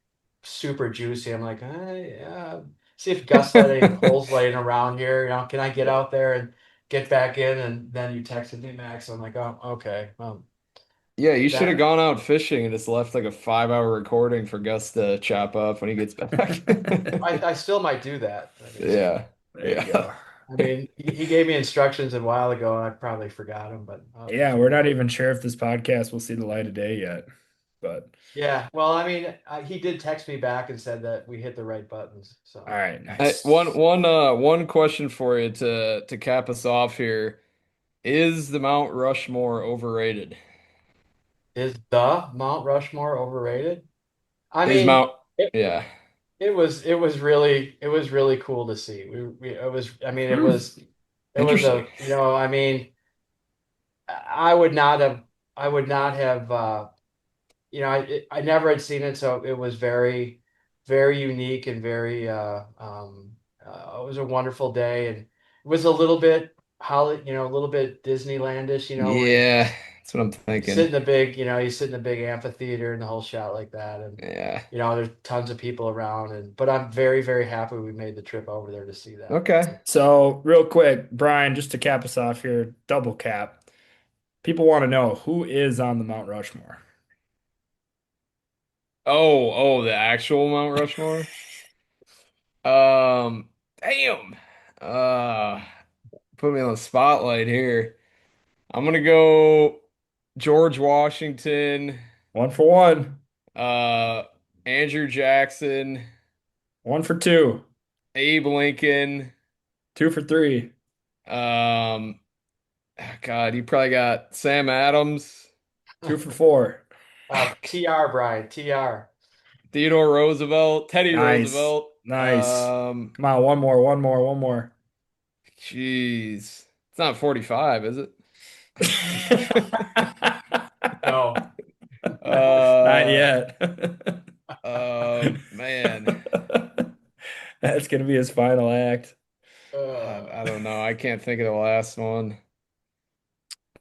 super juicy. I'm like, yeah. See if Gus had any poles laying around here. Can I get out there and get back in? And then you texted me, Max. I'm like, oh, okay. Well, Yeah, you should have That gone out fishing and just left like a 5-hour recording for Gus to chop up when he gets back. I still might do that. Yeah. There you Yeah. go. He gave me instructions a while ago, and I probably forgot them. But Yeah, we're not even sure if this podcast will see the light of day yet, but yeah, well, he did text me back and said that we hit the right buttons. all So right, Hey, nice. one question for you to cap us off here. Is the Mount Rushmore overrated? is the Mount Rushmore overrated? I Is mean, Mount it, Yeah. it was really cool to see. We it was I mean Hmm. it was Interesting. a I would not have I would not have I never had seen it, so it was very unique and very it was a wonderful day, and it was a little bit a little bit Disneylandish, where Yeah, that's what I'm you sit thinking. in the big, you sit in the big amphitheater and the whole shot like that, and Yeah. there's tons of people around, but I'm very happy we made the trip over there to see that. Okay. So real quick, Brian, just to cap us off here, double cap. People want to know who is on the Mount Rushmore. The actual Mount Rushmore? Um, damn. Uh, Put me on the spotlight here. I'm gonna go George Washington, 1 for 1, uh, Andrew Jackson, 1 for 2, Abe Lincoln. 2 for 3. Um, God, you probably got Sam Adams, 2 for 4. TR, Brian, TR. Theodore Roosevelt, Teddy Nice. Roosevelt. Nice. Come on, one more, one more, one more. Jeez, it's not 45, is it? No. Not Uh, yet. man, That's gonna be his final act. I don't know. I can't think of the last one.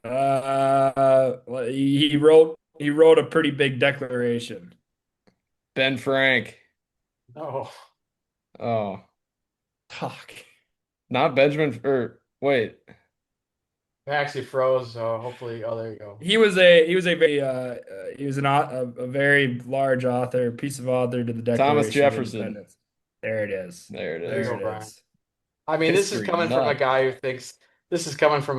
Well, he wrote a pretty big declaration. Ben Frank. No. Oh, Talk. not Benjamin. Or wait, I actually froze, so hopefully, oh, there you go. He was a very large author, piece of author to the Thomas Declaration of Jefferson. Independence. There it is. There it There you is. go, There it Brian. is. This is History coming from a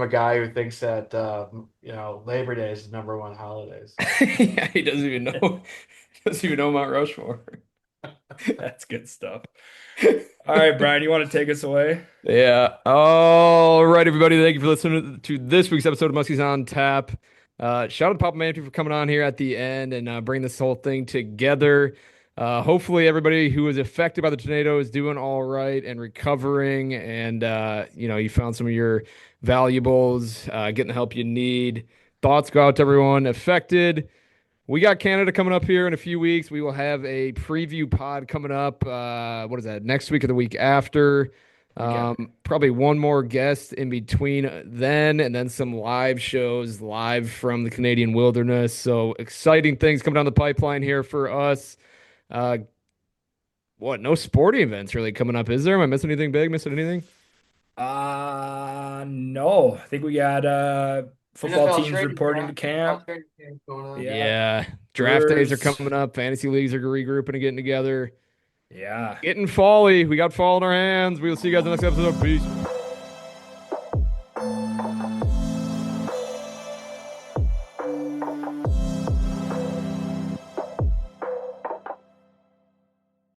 nut. guy who thinks that Labor Day is the number one holiday. So. Yeah, he doesn't even know. Doesn't even know Mount Rushmore. That's good stuff. All right, Brian, you want to take us away? Yeah. All right, everybody. Thank you for listening to this week's episode of Musky's on Tap. Shout out to Papa Mantey for coming on here at the end and bringing this whole thing together. Hopefully, everybody who was affected by the tornado is doing all right and recovering, and you found some of your valuables, getting the help you need. Thoughts go out to everyone affected. We got Canada coming up here in a few weeks. We will have a preview pod coming up. What is that? Next week or the week after? Probably one more guest in between then, and then some live shows live from the Canadian wilderness. So exciting things coming down the pipeline here for us. No sporting events really coming up, is there? Am I missing anything big? Missing anything? No. I think we got football NFL teams training reporting to camp, NFL camp. training camp going on. Yeah. Draft days are Brewers. coming up. Fantasy leagues are regrouping and getting together. Yeah. Getting fally. We got fall in our hands. We will see you guys in the next episode. Peace.